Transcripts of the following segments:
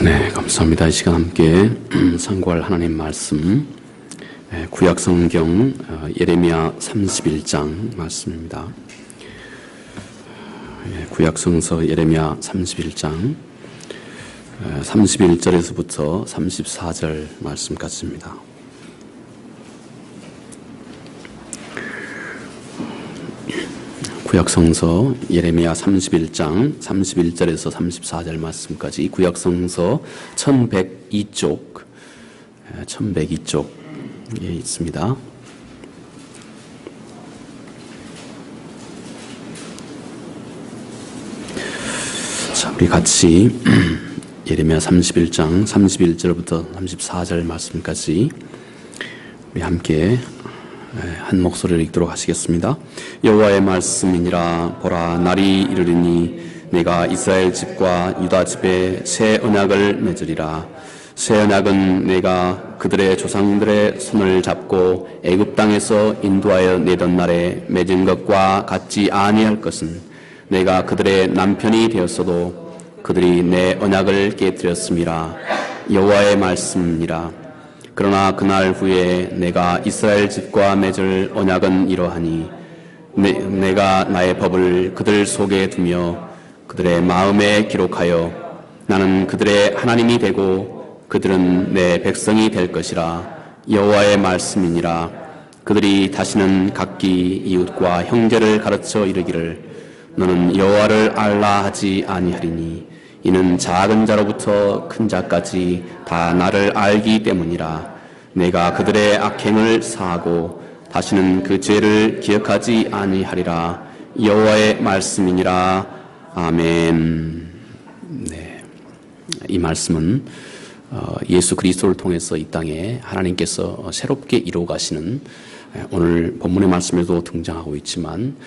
네, 감사합니다. 이 시간 함께 상고할 하나님 말씀, 구약성경 예레미야 31장 말씀입니다. 구약성서 예레미야 31장 31절에서부터 34절 말씀까지입니다. 구약성서 예레미야 31장 31절에서 34절 말씀까지 구약성서 1102쪽 1102쪽에 있습니다. 자, 우리 같이 예레미야 31장 31절부터 34절 말씀까지 우리 함께 한 목소리를 읽도록 하시겠습니다. 여호와의 말씀이니라. 보라, 날이 이르리니 내가 이스라엘 집과 유다 집에 새 언약을 맺으리라. 새 언약은 내가 그들의 조상들의 손을 잡고 애굽 땅에서 인도하여 내던 날에 맺은 것과 같지 아니할 것은 내가 그들의 남편이 되었어도 그들이 내 언약을 깨뜨렸음이라. 여호와의 말씀이니라. 그러나 그날 후에 내가 이스라엘 집과 맺을 언약은 이러하니 내가 나의 법을 그들 속에 두며 그들의 마음에 기록하여 나는 그들의 하나님이 되고 그들은 내 백성이 될 것이라. 여호와의 말씀이니라. 그들이 다시는 각기 이웃과 형제를 가르쳐 이르기를 너는 여호와를 알라 하지 아니하리니 이는 작은 자로부터 큰 자까지 다 나를 알기 때문이라. 내가 그들의 악행을 사하고 다시는 그 죄를 기억하지 아니하리라. 여호와의 말씀이니라. 아멘. 네, 이 말씀은 예수 그리스도를 통해서 이 땅에 하나님께서 새롭게 이루어 가시는, 오늘 본문의 말씀에도 등장하고 있지만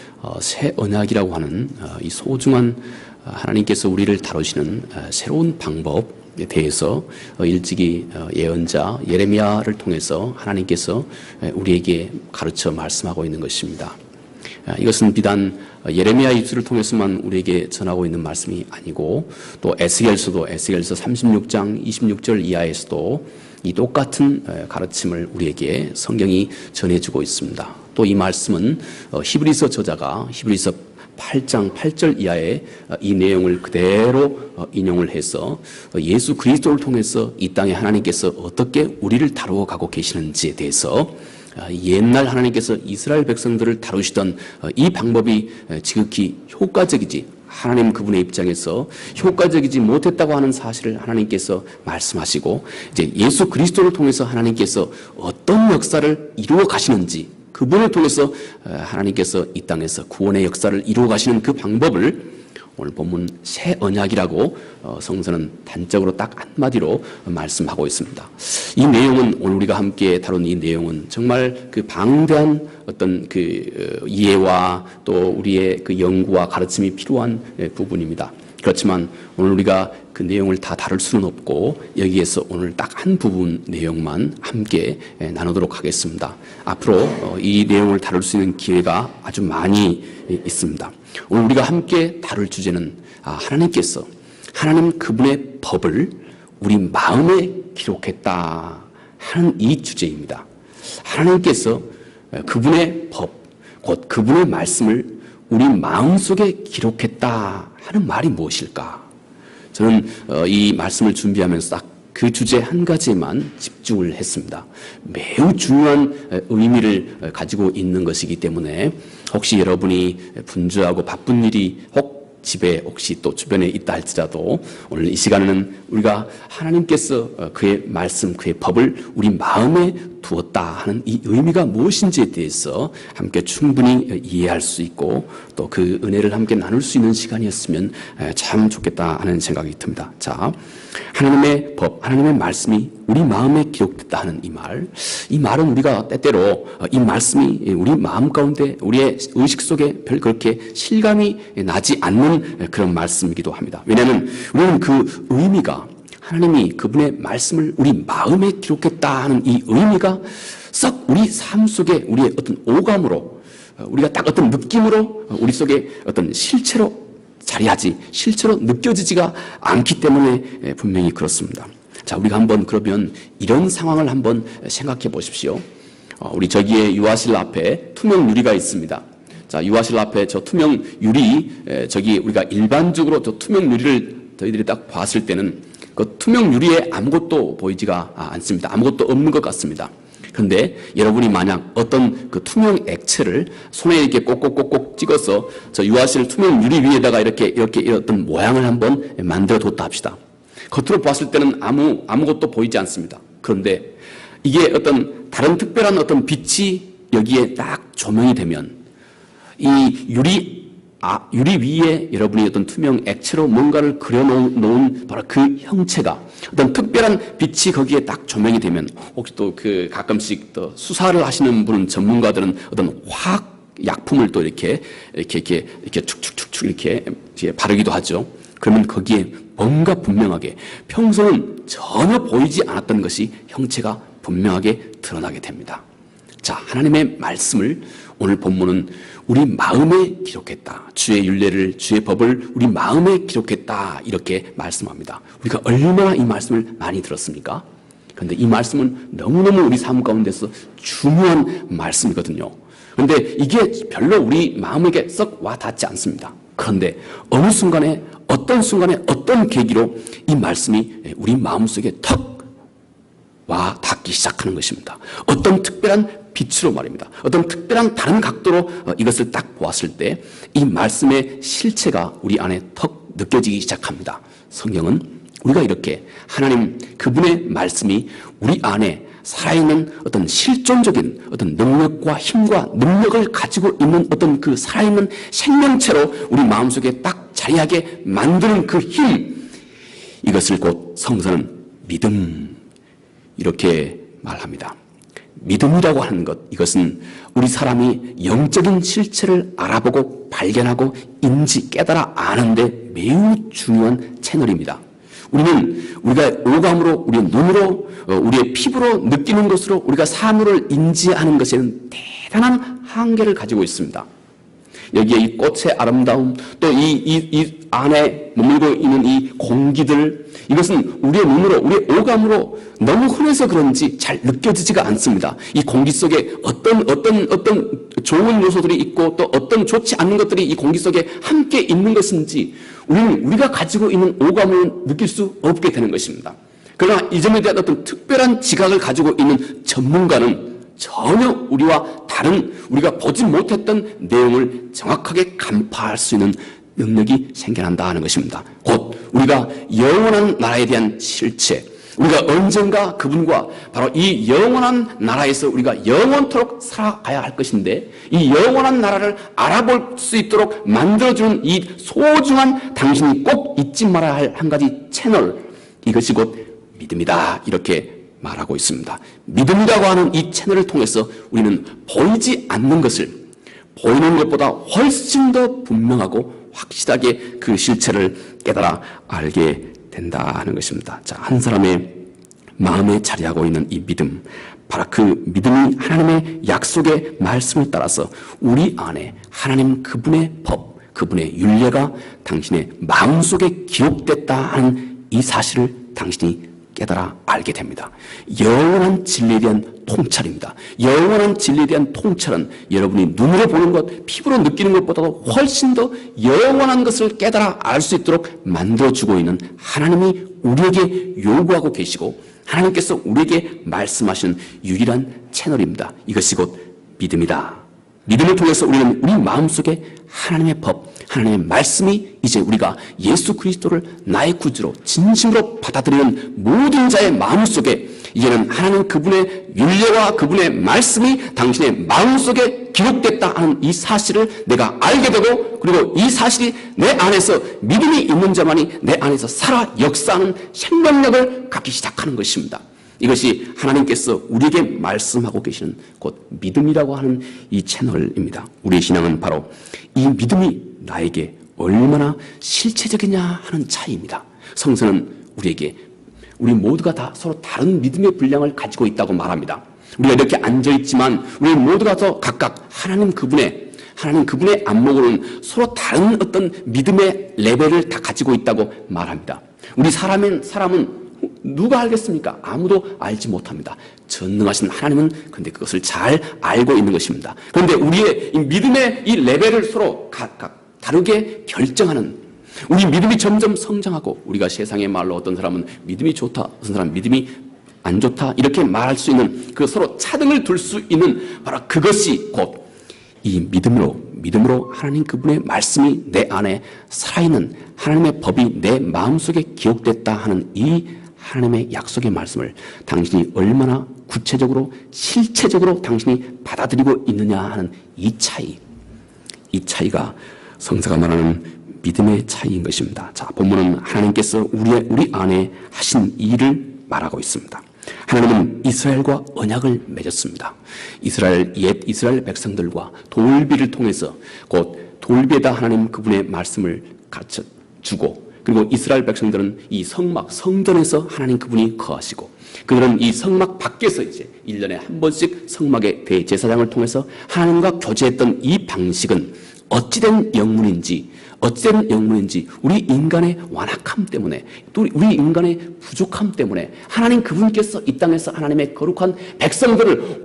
새 언약이라고 하는 이 소중한 하나님께서 우리를 다루시는 새로운 방법에 대해서 일찍이 예언자 예레미야를 통해서 하나님께서 우리에게 가르쳐 말씀하고 있는 것입니다. 이것은 비단 예레미야 입술을 통해서만 우리에게 전하고 있는 말씀이 아니고 또 에스겔서 36장 26절 이하에서도 이 똑같은 가르침을 우리에게 성경이 전해주고 있습니다. 또 이 말씀은 히브리서 저자가 히브리서 8장 8절 이하의 이 내용을 그대로 인용을 해서 예수 그리스도를 통해서 이 땅에 하나님께서 어떻게 우리를 다루어 가고 계시는지에 대해서 옛날 하나님께서 이스라엘 백성들을 다루시던 이 방법이 지극히 효과적이지, 하나님 그분의 입장에서 효과적이지 못했다고 하는 사실을 하나님께서 말씀하시고, 이제 예수 그리스도를 통해서 하나님께서 어떤 역사를 이루어 가시는지, 그분을 통해서 하나님께서 이 땅에서 구원의 역사를 이루어 가시는 그 방법을 오늘 본문 새 언약이라고 성서는 단적으로 딱 한마디로 말씀하고 있습니다. 이 내용은, 오늘 우리가 함께 다룬 이 내용은 정말 그 방대한 어떤 그 이해와 또 우리의 그 연구와 가르침이 필요한 부분입니다. 그렇지만 오늘 우리가 그 내용을 다 다룰 수는 없고 여기에서 오늘 딱 한 부분 내용만 함께 나누도록 하겠습니다. 앞으로 이 내용을 다룰 수 있는 기회가 아주 많이 있습니다. 오늘 우리가 함께 다룰 주제는 하나님께서 하나님 그분의 법을 우리 마음에 기록했다 하는 이 주제입니다. 하나님께서 그분의 법, 곧 그분의 말씀을 우리 마음속에 기록했다 하는 말이 무엇일까? 저는 이 말씀을 준비하면서 딱 그 주제 한 가지에만 집중을 했습니다. 매우 중요한 의미를 가지고 있는 것이기 때문에 혹시 여러분이 분주하고 바쁜 일이 집에 혹시 또 주변에 있다 할지라도 오늘 이 시간에는 우리가 하나님께서 그의 말씀, 그의 법을 우리 마음에 두었다 하는 이 의미가 무엇인지에 대해서 함께 충분히 이해할 수 있고 또 그 은혜를 함께 나눌 수 있는 시간이었으면 참 좋겠다 하는 생각이 듭니다. 자, 하나님의 법, 하나님의 말씀이 우리 마음에 기록됐다 하는 이 말은 우리가 때때로 이 말씀이 우리 마음 가운데 우리의 의식 속에 별 그렇게 실감이 나지 않는 그런 말씀이기도 합니다. 왜냐하면 우리는 그 의미가, 하나님이 그분의 말씀을 우리 마음에 기록했다 하는 이 의미가 썩 우리 삶 속에 우리의 어떤 오감으로, 우리가 딱 어떤 느낌으로 우리 속에 어떤 실체로 자리하지 실제로 느껴지지가 않기 때문에 분명히 그렇습니다. 자, 우리가 한번 그러면 이런 상황을 한번 생각해 보십시오. 우리 저기에 유아실 앞에 투명 유리가 있습니다. 자, 유아실 앞에 저 투명 유리, 저기 우리가 일반적으로 저 투명 유리를 저희들이 딱 봤을 때는 그 투명 유리에 아무것도 보이지가 않습니다. 아무것도 없는 것 같습니다. 그런데 여러분이 만약 어떤 그 투명 액체를 손에 이렇게 꼭꼭꼭꼭 찍어서 저 유아실 투명 유리 위에다가 이렇게 어떤 모양을 한번 만들어 뒀다 합시다. 겉으로 봤을 때는 아무것도 보이지 않습니다. 그런데 이게 어떤 다른 특별한 어떤 빛이 여기에 딱 조명이 되면 이 유리 위에 여러분이 어떤 투명 액체로 뭔가를 그려놓은 바로 그 형체가 어떤 특별한 빛이 거기에 딱 조명이 되면, 혹시 또 그 가끔씩 또 수사를 하시는 분은 전문가들은 어떤 화학 약품을 또 이렇게 축축축축 이렇게 바르기도 하죠. 그러면 거기에 뭔가 분명하게 평소는 전혀 보이지 않았던 것이 형체가 분명하게 드러나게 됩니다. 자, 하나님의 말씀을 오늘 본문은 우리 마음에 기록했다. 주의 율례를, 주의 법을 우리 마음에 기록했다. 이렇게 말씀합니다. 우리가 얼마나 이 말씀을 많이 들었습니까? 그런데 이 말씀은 너무너무 우리 삶 가운데서 중요한 말씀이거든요. 그런데 이게 별로 우리 마음에게 썩 와 닿지 않습니다. 그런데 어느 순간에, 어떤 계기로 이 말씀이 우리 마음속에 턱 와 닿기 시작하는 것입니다. 어떤 특별한 빛으로 말입니다. 어떤 특별한 다른 각도로 이것을 딱 보았을 때 이 말씀의 실체가 우리 안에 턱 느껴지기 시작합니다. 성경은 우리가 이렇게 하나님 그분의 말씀이 우리 안에 살아있는 어떤 실존적인 어떤 능력과 힘과 능력을 가지고 있는 어떤 그 살아있는 생명체로 우리 마음속에 딱 자리하게 만드는 그 힘, 이것을 곧 성서는 믿음, 이렇게 말합니다. 믿음이라고 하는 것, 이것은 우리 사람이 영적인 실체를 알아보고 발견하고 깨달아 아는데 매우 중요한 채널입니다. 우리가 오감으로, 우리의 눈으로, 우리의 피부로 느끼는 것으로 우리가 사물을 인지하는 것에는 대단한 한계를 가지고 있습니다. 여기에 이 꽃의 아름다움, 또 이 안에 머물고 있는 이 공기들, 이것은 우리의 눈으로, 우리의 오감으로 너무 흔해서 그런지 잘 느껴지지가 않습니다. 이 공기 속에 어떤 좋은 요소들이 있고 또 어떤 좋지 않은 것들이 이 공기 속에 함께 있는 것인지 우리가 가지고 있는 오감을 느낄 수 없게 되는 것입니다. 그러나 이 점에 대한 어떤 특별한 지각을 가지고 있는 전문가는 전혀 우리와 다른, 우리가 보지 못했던 내용을 정확하게 간파할 수 있는 능력이 생겨난다 하는 것입니다. 곧 우리가 영원한 나라에 대한 실체, 우리가 언젠가 그분과 바로 이 영원한 나라에서 우리가 영원토록 살아가야 할 것인데, 이 영원한 나라를 알아볼 수 있도록 만들어주는 이 소중한 당신이 꼭 잊지 말아야 할 한 가지 채널, 이것이 곧 믿음이다, 이렇게 말하고 있습니다. 믿음이라고 하는 이 채널을 통해서 우리는 보이지 않는 것을 보이는 것보다 훨씬 더 분명하고 확실하게 그 실체를 깨달아 알게 된다 하는 것입니다. 자, 한 사람의 마음에 자리하고 있는 이 믿음, 바로 그 믿음이 하나님의 약속의 말씀을 따라서 우리 안에 하나님 그분의 법, 그분의 율례가 당신의 마음속에 기록됐다 하는 이 사실을 당신이 깨달아 알게 됩니다. 영원한 진리에 대한 통찰입니다. 영원한 진리에 대한 통찰은 여러분이 눈으로 보는 것, 피부로 느끼는 것보다도 훨씬 더 영원한 것을 깨달아 알 수 있도록 만들어주고 있는 하나님이 우리에게 요구하고 계시고 하나님께서 우리에게 말씀하시는 유일한 채널입니다. 이것이 곧 믿음이다. 믿음을 통해서 우리는 우리 마음속에 하나님의 법, 하나님의 말씀이 이제 우리가 예수 그리스도를 나의 구주로 진심으로 받아들이는 모든 자의 마음속에 이제는 하나님 그분의 율례와 그분의 말씀이 당신의 마음속에 기록됐다 하는 이 사실을 내가 알게 되고, 그리고 이 사실이 내 안에서 믿음이 있는 자만이 내 안에서 살아 역사하는 생명력을 갖기 시작하는 것입니다. 이것이 하나님께서 우리에게 말씀하고 계시는 곧 믿음이라고 하는 이 채널입니다. 우리의 신앙은 바로 이 믿음이 나에게 얼마나 실체적이냐 하는 차이입니다. 성서는 우리 모두가 다 서로 다른 믿음의 분량을 가지고 있다고 말합니다. 우리가 이렇게 앉아있지만 우리 모두가 다 각각 하나님 하나님 그분의 안목으로는 서로 다른 어떤 믿음의 레벨을 다 가지고 있다고 말합니다. 우리 사람은 누가 알겠습니까? 아무도 알지 못합니다. 전능하신 하나님은 근데 그것을 잘 알고 있는 것입니다. 그런데 우리의 이 믿음의 이 레벨을 서로 각각 다르게 결정하는, 우리 믿음이 점점 성장하고, 우리가 세상의 말로 어떤 사람은 믿음이 좋다, 어떤 사람은 믿음이 안 좋다, 이렇게 말할 수 있는 그 서로 차등을 둘 수 있는 바로 그것이 곧 이 믿음으로 하나님 그분의 말씀이 내 안에 살아있는, 하나님의 법이 내 마음속에 기록됐다 하는 이 하나님의 약속의 말씀을 당신이 얼마나 구체적으로 실체적으로 당신이 받아들이고 있느냐 하는 이 차이가 성서가 말하는 믿음의 차이인 것입니다. 자, 본문은 하나님께서 우리 안에 하신 일을 말하고 있습니다. 하나님은 이스라엘과 언약을 맺었습니다. 옛 이스라엘 백성들과 돌비를 통해서 곧 돌비에다 하나님 그분의 말씀을 가르쳐 주고, 그리고 이스라엘 백성들은 이 성전에서 하나님 그분이 거하시고, 그들은 이 성막 밖에서 이제 1년에 한 번씩 성막의 대제사장을 통해서 하나님과 교제했던 이 방식은 어찌된 영문인지 우리 인간의 완악함 때문에, 또 우리 인간의 부족함 때문에 하나님 그분께서 이 땅에서 하나님의 거룩한 백성들을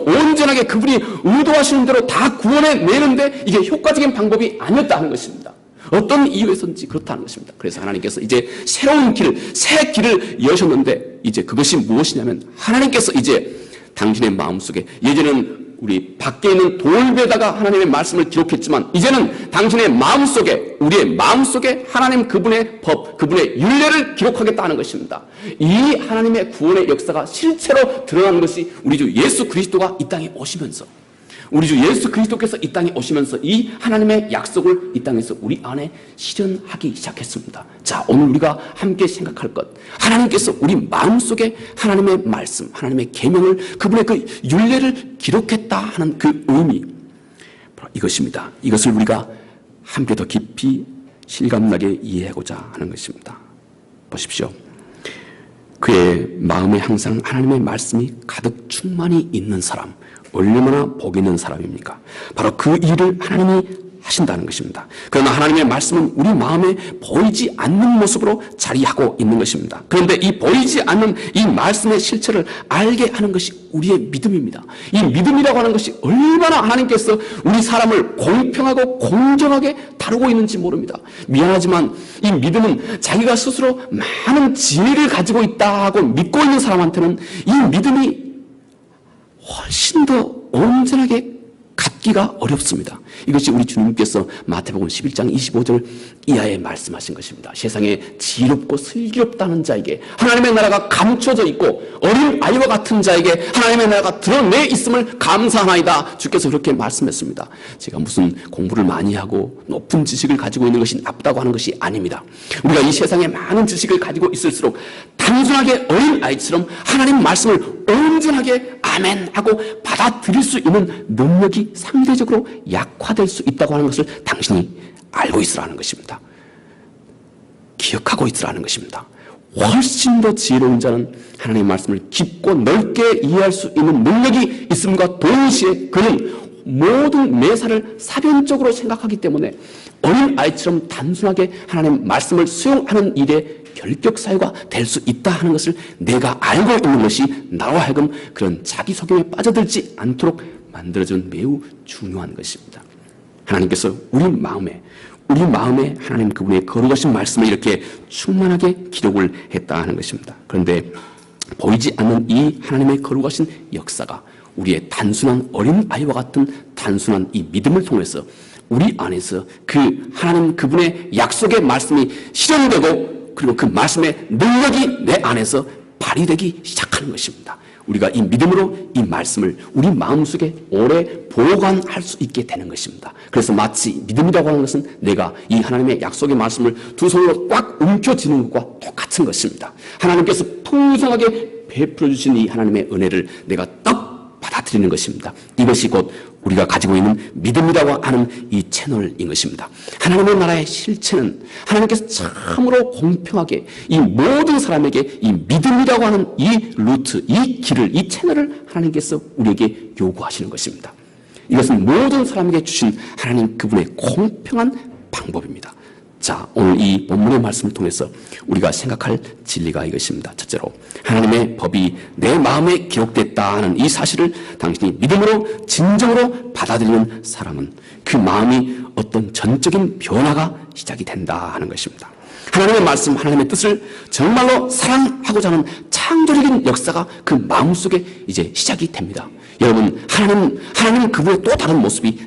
온전하게 그분이 의도하시는 대로 다 구원해내는데 이게 효과적인 방법이 아니었다 하는 것입니다. 어떤 이유에서인지 그렇다는 것입니다. 그래서 하나님께서 이제 새로운 새 길을 여셨는데, 이제 그것이 무엇이냐면 하나님께서 이제 당신의 마음속에, 예전에는 우리 밖에 있는 돌배에다가 하나님의 말씀을 기록했지만 이제는 당신의 마음속에, 우리의 마음속에 하나님 그분의 법, 그분의 율례를 기록하겠다는 것입니다. 이 하나님의 구원의 역사가 실체로 드러나는 것이 우리 주 예수 그리스도가 이 땅에 오시면서, 우리 주 예수 그리스도께서 이 땅에 오시면서 이 하나님의 약속을 이 땅에서 우리 안에 실현하기 시작했습니다. 자, 오늘 우리가 함께 생각할 것, 하나님께서 우리 마음속에 하나님의 말씀, 하나님의 계명을, 그분의 그 율례를 기록했다 하는 그 의미, 바로 이것입니다. 이것을 우리가 함께 더 깊이 실감나게 이해하고자 하는 것입니다. 보십시오. 그의 마음에 항상 하나님의 말씀이 가득 충만히 있는 사람, 얼마나 복 있는 사람입니까? 바로 그 일을 하나님이 하신다는 것입니다. 그러나 하나님의 말씀은 우리 마음에 보이지 않는 모습으로 자리하고 있는 것입니다. 그런데 이 보이지 않는 이 말씀의 실체를 알게 하는 것이 우리의 믿음입니다. 이 믿음이라고 하는 것이 얼마나 하나님께서 우리 사람을 공평하고 공정하게 다루고 있는지 모릅니다. 미안하지만 이 믿음은 자기가 스스로 많은 지혜를 가지고 있다고 믿고 있는 사람한테는 이 믿음이 훨씬 더 온전하게 갖기가 어렵습니다. 이것이 우리 주님께서 마태복음 11장 25절 이하에 말씀하신 것입니다. 세상에 지혜롭고 슬기롭다는 자에게 하나님의 나라가 감춰져 있고 어린 아이와 같은 자에게 하나님의 나라가 드러내 있음을 감사하나이다. 주께서 그렇게 말씀했습니다. 제가 무슨 공부를 많이 하고 높은 지식을 가지고 있는 것이 나쁘다고 하는 것이 아닙니다. 우리가 이 세상에 많은 지식을 가지고 있을수록 단순하게 어린 아이처럼 하나님 말씀을 온전하게 아멘 하고 받아들일 수 있는 능력이 상대적으로 약화될 수 있다고 하는 것을 당신이 알고 있으라는 것입니다. 기억하고 있으라는 것입니다. 훨씬 더 지혜로운 자는 하나님의 말씀을 깊고 넓게 이해할 수 있는 능력이 있음과 동시에 그는 모든 매사를 사변적으로 생각하기 때문에 어린 아이처럼 단순하게 하나님의 말씀을 수용하는 일에 결격사유가 될 수 있다 하는 것을 내가 알고 있는 것이 나와 하여금 그런 자기 속임에 빠져들지 않도록 만들어준 매우 중요한 것입니다. 하나님께서 우리 마음에 하나님 그분의 거룩하신 말씀을 이렇게 충만하게 기록을 했다 하는 것입니다. 그런데 보이지 않는 이 하나님의 거룩하신 역사가 우리의 단순한 어린 아이와 같은 단순한 이 믿음을 통해서 우리 안에서 그 하나님 그분의 약속의 말씀이 실현되고, 그리고 그 말씀의 능력이 내 안에서 발휘되기 시작하는 것입니다. 우리가 이 믿음으로 이 말씀을 우리 마음속에 오래 보관할 수 있게 되는 것입니다. 그래서 마치 믿음이라고 하는 것은 내가 이 하나님의 약속의 말씀을 두 손으로 꽉 움켜쥐는 것과 똑같은 것입니다. 하나님께서 풍성하게 베풀어 주신 이 하나님의 은혜를 내가 떡 받아들이는 것입니다. 이것이 곧 우리가 가지고 있는 믿음이라고 하는 이 채널인 것입니다. 하나님의 나라의 실체는 하나님께서 참으로 공평하게 이 모든 사람에게 이 믿음이라고 하는 이 루트, 이 길을, 이 채널을 하나님께서 우리에게 요구하시는 것입니다. 이것은 모든 사람에게 주신 하나님 그분의 공평한 방법입니다. 자, 오늘 이 본문의 말씀을 통해서 우리가 생각할 진리가 이것입니다. 첫째로, 하나님의 법이 내 마음에 기록됐다 하는 이 사실을 당신이 믿음으로 진정으로 받아들이는 사람은 그 마음이 어떤 전적인 변화가 시작이 된다 하는 것입니다. 하나님의 말씀, 하나님의 뜻을 정말로 사랑하고자 하는 창조적인 역사가 그 마음속에 이제 시작이 됩니다. 여러분, 하나님은 그분의 또 다른 모습이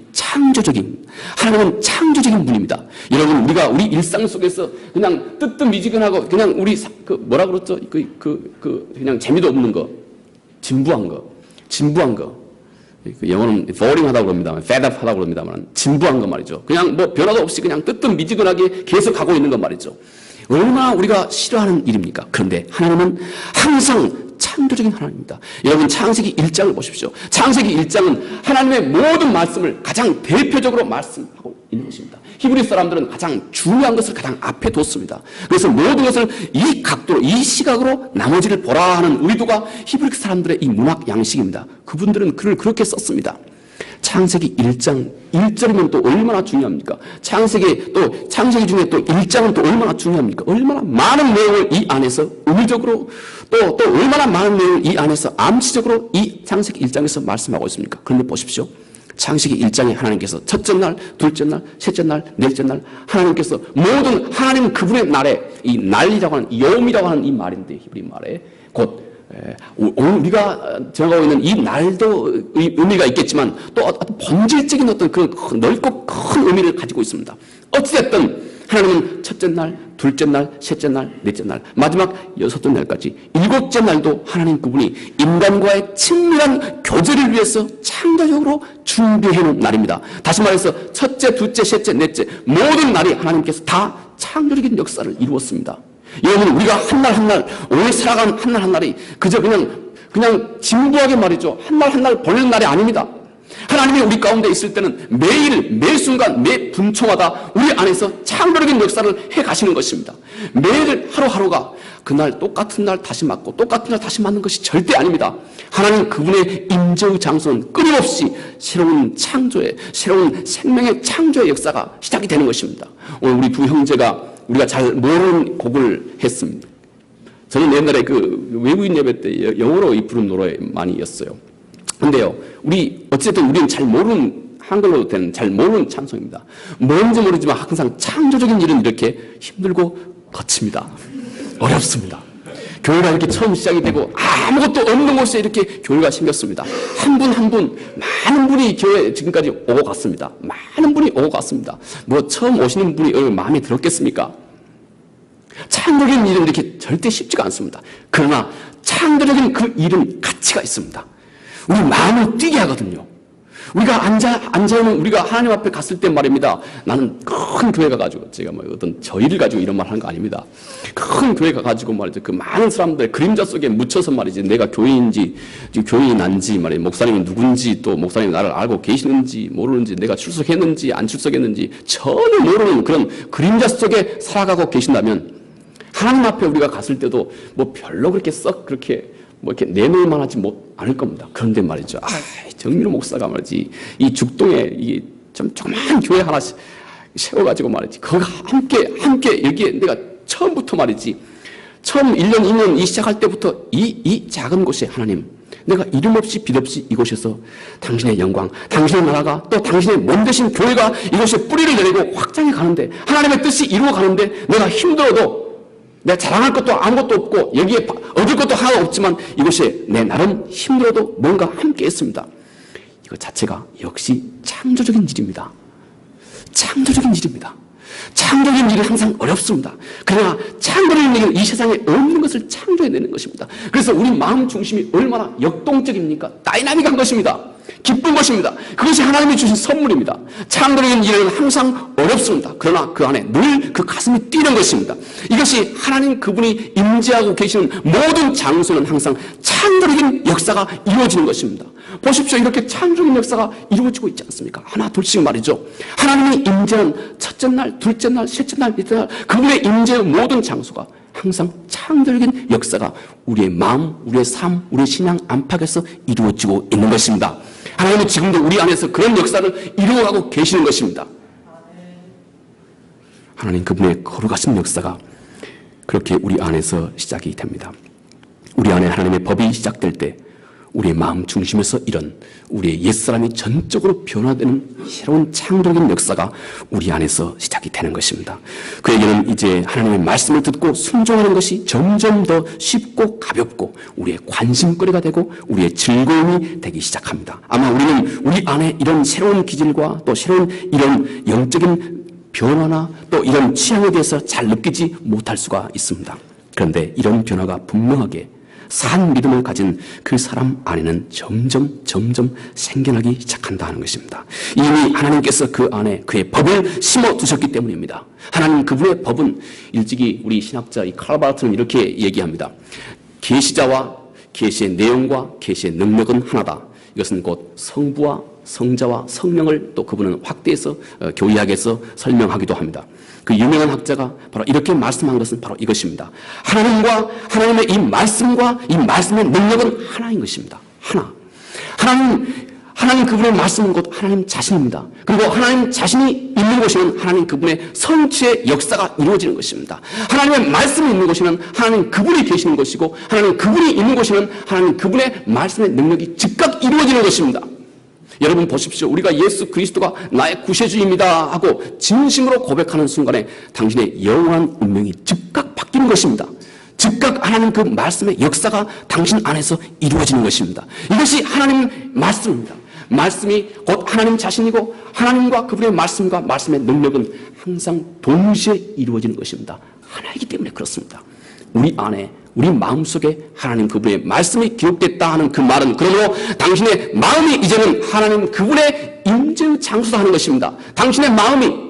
하나님은 창조적인 분입니다. 여러분, 우리가 우리 일상 속에서 그냥 뜨뜻미지근하고 그냥 우리 뭐라 그랬죠? 그냥 재미도 없는 거, 진부한 거. 영어는 boring 하다고 그럽니다만, fed up 하다고 그럽니다만, 진부한 거 말이죠. 그냥 뭐 변화도 없이 그냥 뜨뜻미지근하게 계속 가고 있는 거 말이죠. 얼마나 우리가 싫어하는 일입니까? 그런데 하나님은 항상 창조적인 하나님입니다. 여러분, 창세기 1장을 보십시오. 창세기 1장은 하나님의 모든 말씀을 가장 대표적으로 말씀하고 있는 것입니다. 히브리 사람들은 가장 중요한 것을 가장 앞에 뒀습니다. 그래서 모든 것을 이 각도로, 이 시각으로 나머지를 보라 하는 의도가 히브리 사람들의 이 문학 양식입니다. 그분들은 글을 그렇게 썼습니다. 창세기 1장 1절이면 또 얼마나 중요합니까? 창세기 중에 또 1장은 또 얼마나 중요합니까? 얼마나 많은 내용을 이 안에서 의미적으로 또 얼마나 많은 내용을 이 안에서 암시적으로 이 창세기 1장에서 말씀하고 있습니까? 그런데 보십시오. 창세기 1장에 하나님께서 첫째 날, 둘째 날, 셋째 날, 넷째 날 하나님께서 모든 하나님 그분의 날에 이 날이라고 하는 여음이라고 하는 이 말인데 히브리 말에 곧 오늘 우리가 정하고 있는 이 날도 의미가 있겠지만 또 본질적인 어떤 그 넓고 큰 의미를 가지고 있습니다. 어찌됐든 하나님은 첫째 날, 둘째 날, 셋째 날, 넷째 날, 마지막 여섯째 날까지 일곱째 날도 하나님 그분이 인간과의 친밀한 교제를 위해서 창조적으로 준비해 놓은 날입니다. 다시 말해서 첫째, 둘째, 셋째, 넷째 모든 날이 하나님께서 다 창조적인 역사를 이루었습니다. 여러분, 우리가 한 날 한 날 오늘 살아가는 한 날 한 날이 그저 그냥 진부하게 말이죠. 한 날 한 날 보내는 날이 아닙니다. 하나님이 우리 가운데 있을 때는 매일, 매 순간, 매 분초마다 우리 안에서 창조적인 역사를 해 가시는 것입니다. 매일 하루하루가 그날 똑같은 날 다시 맞고 똑같은 날 다시 맞는 것이 절대 아닙니다. 하나님 그분의 임재의 장소는 끊임없이 새로운 생명의 창조의 역사가 시작이 되는 것입니다. 오늘 우리 두 형제가 우리가 잘 모르는 곡을 했습니다. 저는 옛날에 그 외국인 예배 때 영어로 부른 노래 많이였어요. 근데요, 어쨌든 우리는 잘 모르는, 한글로 된 잘 모르는 찬송입니다. 뭔지 모르지만 항상 창조적인 일은 이렇게 힘들고 거칩니다. 어렵습니다. 교회가 이렇게 처음 시작이 되고 아무것도 없는 곳에 이렇게 교회가 생겼습니다. 한 분 한 분, 많은 분이 교회에 지금까지 오고 갔습니다. 많은 분이 오고 갔습니다. 뭐 처음 오시는 분이 마음에 들었겠습니까? 창조적인 일은 이렇게 절대 쉽지가 않습니다. 그러나 창조적인 그 일은 가치가 있습니다. 우리 마음을 뛰게 하거든요. 우리가 앉아있는 우리가 하나님 앞에 갔을 때 말입니다. 나는 큰 교회 가가지고, 제가 뭐 어떤 저희를 가지고 이런 말 하는 거 아닙니다. 큰 교회 가가지고 말이죠. 그 많은 사람들 그림자 속에 묻혀서 말이지, 내가 교인인지, 교인이 난지 말이에요. 목사님이 누군지, 또 목사님이 나를 알고 계시는지, 모르는지, 내가 출석했는지, 안 출석했는지, 전혀 모르는 그런 그림자 속에 살아가고 계신다면, 하나님 앞에 우리가 갔을 때도 뭐 별로 그렇게 뭐 이렇게 내놓을 만하지 않을 겁니다. 그런데 말이죠. 정민호 목사가 말이지, 이 죽동에 이게 좀 조그만 교회 하나 세워가지고 말이지, 거기 함께 여기에 내가 처음부터 말이지, 처음 1년, 2년 시작할 때부터 이 작은 곳에 하나님, 내가 이름 없이 빛 없이 이곳에서 당신의 영광, 당신의 나라가 또 당신의 몸 되신 교회가 이곳에 뿌리를 내리고 확장해 가는데, 하나님의 뜻이 이루어 가는데 내가 힘들어도 내가 자랑할 것도 아무것도 없고 여기에 얻을 것도 하나도 없지만 이곳에 내 나름 힘들어도 뭔가 함께 했습니다. 이것 자체가 역시 창조적인 일입니다. 창조적인 일입니다. 창조적인 일은 항상 어렵습니다. 그러나 창조적인 일은 이 세상에 없는 것을 창조해내는 것입니다. 그래서 우리 마음 중심이 얼마나 역동적입니까? 다이나믹한 것입니다. 기쁜 것입니다. 그것이 하나님이 주신 선물입니다. 창조적인 일은 항상 어렵습니다. 그러나 그 안에 늘 그 가슴이 뛰는 것입니다. 이것이 하나님 그분이 임재하고 계시는 모든 장소는 항상 창조적인 역사가 이루어지는 것입니다. 보십시오. 이렇게 창조적인 역사가 이루어지고 있지 않습니까? 하나 둘씩 말이죠. 하나님이 임재하는 첫째 날, 둘째 날, 셋째 날, 넷째 날 그분의 임재의 모든 장소가 항상 창조적인 역사가 우리의 마음, 우리의 삶, 우리의 신앙 안팎에서 이루어지고 있는 것입니다. 하나님은 지금도 우리 안에서 그런 역사를 이루어가고 계시는 것입니다. 하나님 그분의 거룩하신 역사가 그렇게 우리 안에서 시작이 됩니다. 우리 안에 하나님의 법이 시작될 때 우리의 마음 중심에서 이런 우리의 옛사람이 전적으로 변화되는 새로운 창조적인 역사가 우리 안에서 시작이 되는 것입니다. 그에게는 이제 하나님의 말씀을 듣고 순종하는 것이 점점 더 쉽고 가볍고 우리의 관심거리가 되고 우리의 즐거움이 되기 시작합니다. 아마 우리는 우리 안에 이런 새로운 기질과 또 새로운 이런 영적인 변화나 또 이런 취향에 대해서 잘 느끼지 못할 수가 있습니다. 그런데 이런 변화가 분명하게 산 믿음을 가진 그 사람 안에는 점점 생겨나기 시작한다는 것입니다. 이미 하나님께서 그 안에 그의 법을 심어 두셨기 때문입니다. 하나님 그분의 법은 일찍이 우리 신학자 이 칼 바르트는 이렇게 얘기합니다. 계시자와 계시의 내용과 계시의 능력은 하나다. 이것은 곧 성부와 성자와 성령을 또 그분은 확대해서 교리학에서 설명하기도 합니다. 그 유명한 학자가 바로 이렇게 말씀한 것은 바로 이것입니다. 하나님과 하나님의 이 말씀과 이 말씀의 능력은 하나인 것입니다. 하나님 그분의 말씀은 곧 하나님 자신입니다. 그리고 하나님 자신이 있는 곳에는 하나님 그분의 성취의 역사가 이루어지는 것입니다. 하나님의 말씀이 있는 곳에는 하나님 그분이 계시는 것이고 하나님 그분이 있는 곳에는 하나님 그분의 말씀의 능력이 즉각 이루어지는 것입니다. 여러분 보십시오. 우리가 예수 그리스도가 나의 구세주입니다 하고 진심으로 고백하는 순간에 당신의 영원한 운명이 즉각 바뀌는 것입니다. 즉각 하나님 그 말씀의 역사가 당신 안에서 이루어지는 것입니다. 이것이 하나님 말씀입니다. 말씀이 곧 하나님 자신이고 하나님과 그분의 말씀과 말씀의 능력은 항상 동시에 이루어지는 것입니다. 하나이기 때문에 그렇습니다. 우리 안에 우리 마음속에 하나님 그분의 말씀이 기록됐다 하는 그 말은 그러므로 당신의 마음이 이제는 하나님 그분의 임재의 장소다 하는 것입니다. 당신의 마음이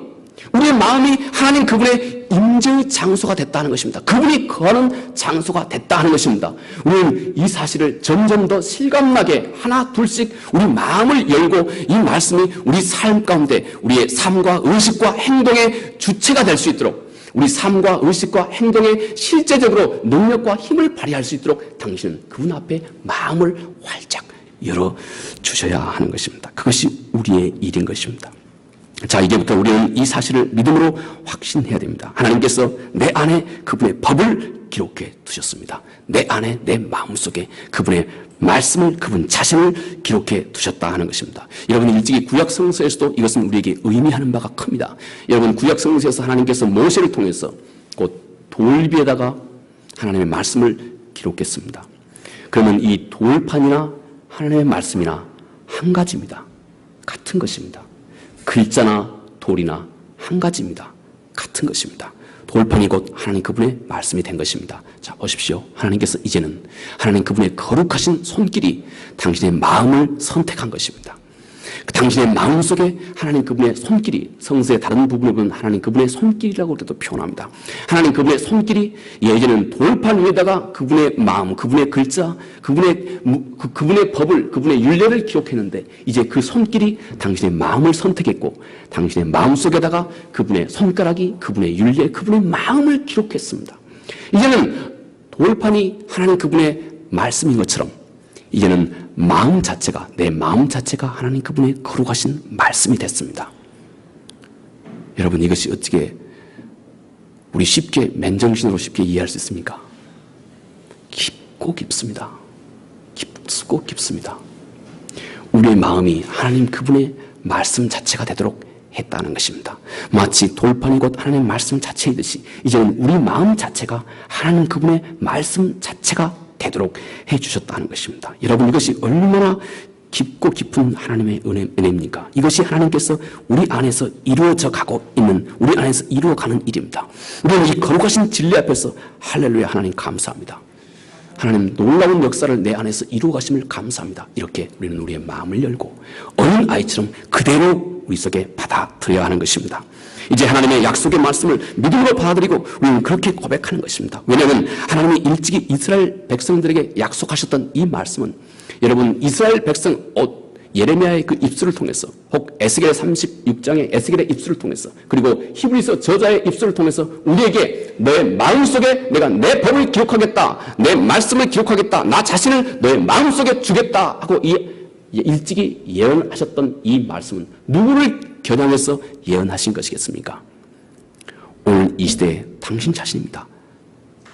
우리의 마음이 하나님 그분의 임재의 장소가 됐다는 것입니다. 그분이 거하는 장소가 됐다 하는 것입니다. 우리는 이 사실을 점점 더 실감나게 하나 둘씩 우리 마음을 열고 이 말씀이 우리 삶 가운데 우리의 삶과 의식과 행동의 주체가 될 수 있도록 우리 삶과 의식과 행동에 실제적으로 능력과 힘을 발휘할 수 있도록 당신은 그분 앞에 마음을 활짝 열어주셔야 하는 것입니다. 그것이 우리의 일인 것입니다. 자, 이제부터 우리는 이 사실을 믿음으로 확신해야 됩니다. 하나님께서 내 안에 그분의 법을 기록해 두셨습니다. 내 안에 내 마음속에 그분의 말씀을 그분 자신을 기록해 두셨다 하는 것입니다. 여러분 일찍이 구약 성서에서도 이것은 우리에게 의미하는 바가 큽니다. 여러분 구약 성서에서 하나님께서 모세를 통해서 곧 돌비에다가 하나님의 말씀을 기록했습니다. 그러면 이 돌판이나 하나님의 말씀이나 한 가지입니다. 같은 것입니다. 글자나 돌이나 한 가지입니다. 같은 것입니다. 돌판이 곧 하나님 그분의 말씀이 된 것입니다. 자, 보십시오. 하나님께서 이제는 하나님 그분의 거룩하신 손길이 당신의 마음을 선택한 것입니다. 당신의 마음속에 하나님 그분의 손길이 성서의 다른 부분에 보면 하나님 그분의 손길이라고 또 표현합니다. 하나님 그분의 손길이 예전에는 돌판 위에다가 그분의 마음, 그분의 글자, 그분의 법을, 그분의 율례를 기록했는데 이제 그 손길이 당신의 마음을 선택했고 당신의 마음속에다가 그분의 손가락이 그분의 율례, 그분의 마음을 기록했습니다. 이제는 돌판이 하나님 그분의 말씀인 것처럼 이제는 마음 자체가, 내 마음 자체가 하나님 그분의 거룩하신 말씀이 됐습니다. 여러분 이것이 어떻게 우리 쉽게 맨정신으로 쉽게 이해할 수 있습니까? 깊고 깊습니다. 깊고 깊습니다. 우리의 마음이 하나님 그분의 말씀 자체가 되도록 했다는 것입니다. 마치 돌판이 곧 하나님의 말씀 자체이듯이 이제는 우리 마음 자체가 하나님 그분의 말씀 자체가 되도록 해주셨다는 것입니다. 여러분 이것이 얼마나 깊고 깊은 하나님의 은혜입니까? 이것이 하나님께서 우리 안에서 이루어져 가고 있는, 우리 안에서 이루어가는 일입니다. 우리는 이 거룩하신 진리 앞에서 할렐루야 하나님 감사합니다. 하나님 놀라운 역사를 내 안에서 이루어 가심을 감사합니다. 이렇게 우리는 우리의 마음을 열고 어린 아이처럼 그대로 우리 속에 받아들여야 하는 것입니다. 이제 하나님의 약속의 말씀을 믿음으로 받아들이고 우리는 그렇게 고백하는 것입니다. 왜냐하면 하나님이 일찍이 이스라엘 백성들에게 약속하셨던 이 말씀은 여러분 이스라엘 백성 예레미야의 그 입술을 통해서 혹 에스겔 36장의 에스겔의 입술을 통해서 그리고 히브리서 저자의 입술을 통해서 우리에게 너의 마음속에 내가 내 법을 기록하겠다, 내 말씀을 기록하겠다, 나 자신을 너의 마음속에 주겠다 하고 이 일찍이 예언하셨던 이 말씀은 누구를 겨냥해서 예언하신 것이겠습니까? 오늘 이 시대에 당신 자신입니다.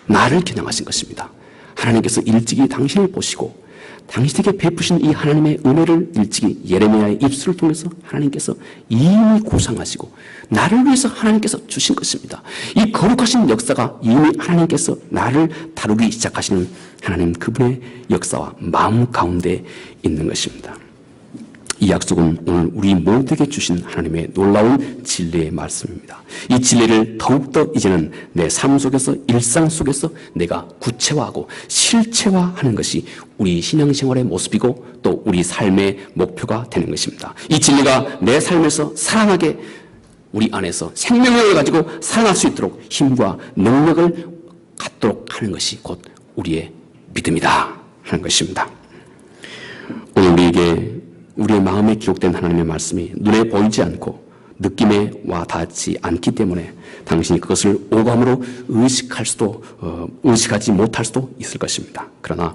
나를 겨냥하신 것입니다. 하나님께서 일찍이 당신을 보시고 당신에게 베푸신 이 하나님의 은혜를 일찍이 예레미야의 입술을 통해서 하나님께서 이미 구상하시고 나를 위해서 하나님께서 주신 것입니다. 이 거룩하신 역사가 이미 하나님께서 나를 다루기 시작하시는 하나님 그분의 역사와 마음 가운데 있는 것입니다. 이 약속은 오늘 우리 모두에게 주신 하나님의 놀라운 진리의 말씀입니다. 이 진리를 더욱더 이제는 내 삶 속에서 일상 속에서 내가 구체화하고 실체화하는 것이 우리 신앙생활의 모습이고 또 우리 삶의 목표가 되는 것입니다. 이 진리가 내 삶에서 살아나게 우리 안에서 생명력을 가지고 살아날 수 있도록 힘과 능력을 갖도록 하는 것이 곧 우리의 믿음이다 하는 것입니다. 오늘 우리에게 우리의 마음에 기록된 하나님의 말씀이 눈에 보이지 않고 느낌에 와 닿지 않기 때문에 당신이 그것을 오감으로 의식하지 못할 수도 있을 것입니다. 그러나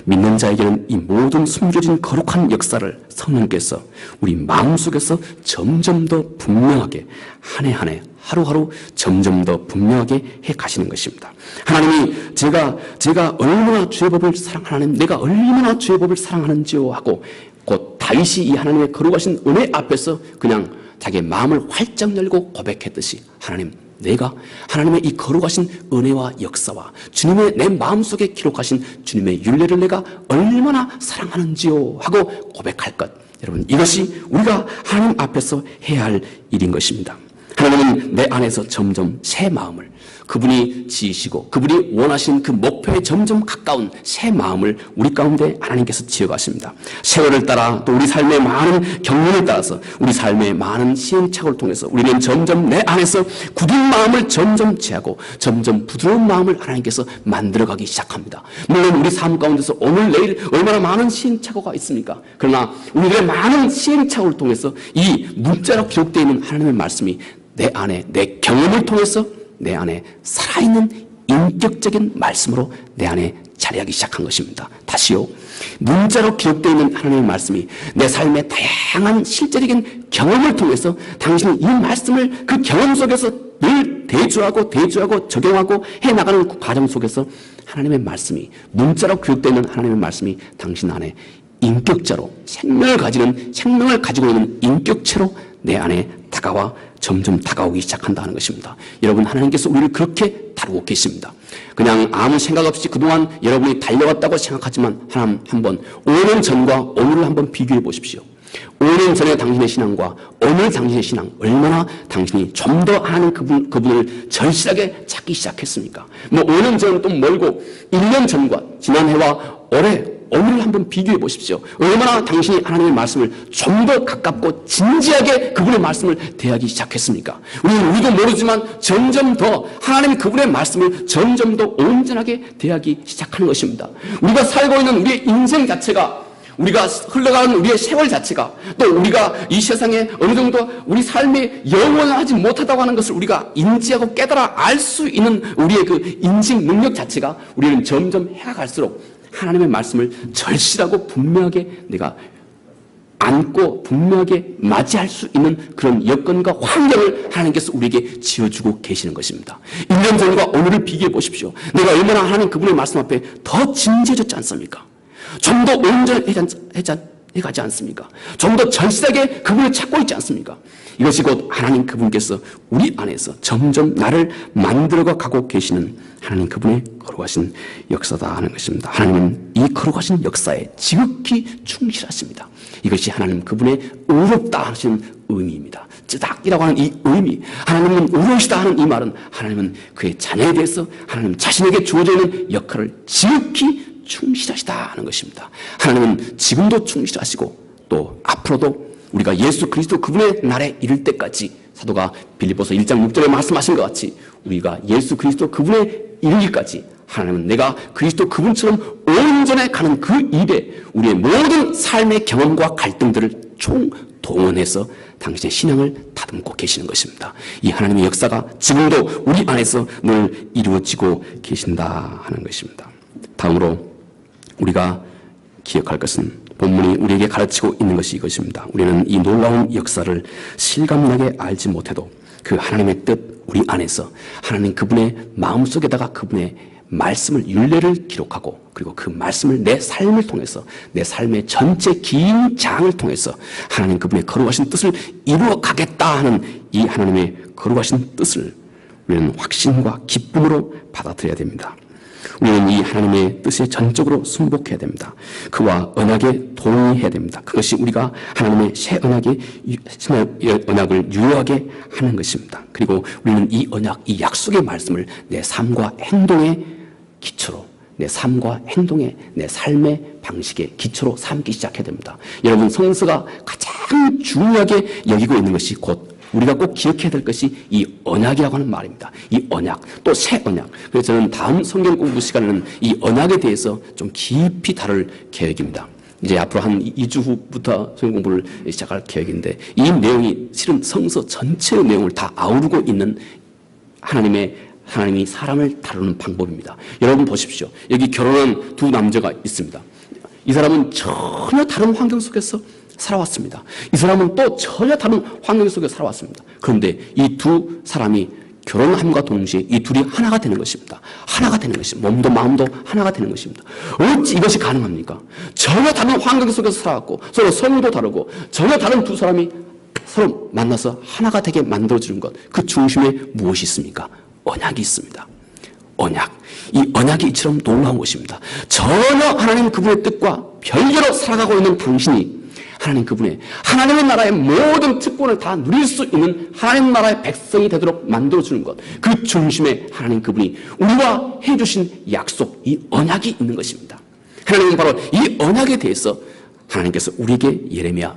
믿는 자에게는 이 모든 숨겨진 거룩한 역사를 성령께서 우리 마음속에서 점점 더 분명하게 한 해 한 해 하루하루 점점 더 분명하게 해 가시는 것입니다. 하나님이 제가 얼마나 주의 법을 사랑하는 내가 얼마나 주의 법을 사랑하는지요 하고 곧 다윗이 이 하나님의 거룩하신 은혜 앞에서 그냥 자기의 마음을 활짝 열고 고백했듯이 하나님 내가 하나님의 이 거룩하신 은혜와 역사와 주님의 내 마음속에 기록하신 주님의 율례를 내가 얼마나 사랑하는지요 하고 고백할 것, 여러분 이것이 우리가 하나님 앞에서 해야 할 일인 것입니다. 하나님은 내 안에서 점점 새 마음을 그분이 지으시고 그분이 원하신 그 목표에 점점 가까운 새 마음을 우리 가운데 하나님께서 지어가십니다. 세월을 따라 또 우리 삶의 많은 경륜을 따라서 우리 삶의 많은 시행착오를 통해서 우리는 점점 내 안에서 굳은 마음을 점점 제하고 점점 부드러운 마음을 하나님께서 만들어가기 시작합니다. 물론 우리 삶 가운데서 오늘 내일 얼마나 많은 시행착오가 있습니까? 그러나 우리들의 많은 시행착오를 통해서 이 문자로 기록되어 있는 하나님의 말씀이 내 안에 내 경험을 통해서 내 안에 살아있는 인격적인 말씀으로 내 안에 자리하기 시작한 것입니다. 다시요. 문자로 기록되어 있는 하나님의 말씀이 내 삶의 다양한 실제적인 경험을 통해서 당신이 이 말씀을 그 경험 속에서 늘 대주하고 적용하고 해나가는 그 과정 속에서 하나님의 말씀이 문자로 기록되어 있는 하나님의 말씀이 당신 안에 인격자로 생명을 가지고 있는 인격체로 내 안에 점점 다가오기 시작한다는 것입니다. 여러분 하나님께서 우리를 그렇게 다루고 계십니다. 그냥 아무 생각 없이 그동안 여러분이 달려왔다고 생각하지만 하나님 한번 5년 전과 오늘을 한번 비교해 보십시오. 5년 전에 당신의 신앙과 오늘 당신의 신앙 얼마나 당신이 좀 더 하나님 그분을 절실하게 찾기 시작했습니까? 5년 전은 또 멀고 1년 전과 지난해와 올해 오늘을 한번 비교해 보십시오. 얼마나 당신이 하나님의 말씀을 좀 더 가깝고 진지하게 그분의 말씀을 대하기 시작했습니까? 우리도 모르지만 점점 더 하나님 그분의 말씀을 점점 더 온전하게 대하기 시작하는 것입니다. 우리가 살고 있는 우리의 인생 자체가 우리가 흘러가는 우리의 세월 자체가 또 우리가 이 세상에 어느 정도 우리 삶이 영원하지 못하다고 하는 것을 우리가 인지하고 깨달아 알 수 있는 우리의 그 인식 능력 자체가 우리는 점점 해가 갈수록 하나님의 말씀을 절실하고 분명하게 내가 안고 분명하게 맞이할 수 있는 그런 여건과 환경을 하나님께서 우리에게 지어주고 계시는 것입니다. 1년 전과 오늘을 비교해 보십시오. 내가 얼마나 하나님 그분의 말씀 앞에 더 진지해졌지 않습니까? 좀 더 온전해가지 않습니까? 좀 더 절실하게 그분을 찾고 있지 않습니까? 이것이 곧 하나님 그분께서 우리 안에서 점점 나를 만들어가 가고 계시는 하나님 그분의 거룩하신 역사다 하는 것입니다. 하나님은 이 거룩하신 역사에 지극히 충실하십니다. 이것이 하나님 그분의 의롭다 하시는 의미입니다. 쯔닥이라고 하는 이 의미, 하나님은 의로우시다 하는 이 말은 하나님은 그의 자녀에 대해서 하나님 자신에게 주어져 있는 역할을 지극히 충실하시다 하는 것입니다. 하나님은 지금도 충실하시고 또 앞으로도 우리가 예수 그리스도 그분의 날에 이를 때까지 사도가 빌립보서 1장 6절에 말씀하신 것 같이 우리가 예수 그리스도 그분에 이르기까지 하나님은 내가 그리스도 그분처럼 온전해 가는 그 일에 우리의 모든 삶의 경험과 갈등들을 총동원해서 당신의 신앙을 다듬고 계시는 것입니다. 이 하나님의 역사가 지금도 우리 안에서 늘 이루어지고 계신다 하는 것입니다. 다음으로 우리가 기억할 것은 본문이 우리에게 가르치고 있는 것이 이것입니다. 우리는 이 놀라운 역사를 실감나게 알지 못해도 그 하나님의 뜻 우리 안에서 하나님 그분의 마음속에다가 그분의 말씀을 율례를 기록하고 그리고 그 말씀을 내 삶을 통해서 내 삶의 전체 긴 장을 통해서 하나님 그분의 거룩하신 뜻을 이루어 가겠다 하는 이 하나님의 거룩하신 뜻을 우리는 확신과 기쁨으로 받아들여야 됩니다. 우리는 이 하나님의 뜻에 전적으로 순복해야 됩니다. 그와 언약에 동의해야 됩니다. 그것이 우리가 하나님의 새 언약을 유효하게 하는 것입니다. 그리고 우리는 이 언약, 이 약속의 말씀을 내 삶과 행동의 기초로, 내 삶과 행동에, 내 삶의 방식의 기초로 삼기 시작해야 됩니다. 여러분, 성서가 가장 중요하게 여기고 있는 것이 곧 우리가 꼭 기억해야 될 것이 이 언약이라고 하는 말입니다. 이 언약, 또 새 언약. 그래서 저는 다음 성경 공부 시간에는 이 언약에 대해서 좀 깊이 다룰 계획입니다. 이제 앞으로 한 2주 후부터 성경 공부를 시작할 계획인데 이 내용이 실은 성서 전체의 내용을 다 아우르고 있는 하나님이 사람을 다루는 방법입니다. 여러분 보십시오. 여기 결혼한 두 남자가 있습니다. 이 사람은 전혀 다른 환경 속에서 살아왔습니다. 이 사람은 또 전혀 다른 환경 속에 살아왔습니다. 그런데 이 두 사람이 결혼함과 동시에 이 둘이 하나가 되는 것입니다. 하나가 되는 것입니다. 몸도 마음도 하나가 되는 것입니다. 어찌 이것이 가능합니까? 전혀 다른 환경 속에서 살아왔고 서로 성도 다르고 전혀 다른 두 사람이 서로 만나서 하나가 되게 만들어주는 것, 그 중심에 무엇이 있습니까? 언약이 있습니다. 언약. 이 언약이 이처럼 놀라운 것입니다. 전혀 하나님 그분의 뜻과 별개로 살아가고 있는 당신이 하나님의 나라의 모든 특권을 다 누릴 수 있는 하나님 나라의 백성이 되도록 만들어주는 것, 그 중심에 하나님 그분이 우리와 해주신 약속, 이 언약이 있는 것입니다. 하나님은 바로 이 언약에 대해서 하나님께서 우리에게 예레미야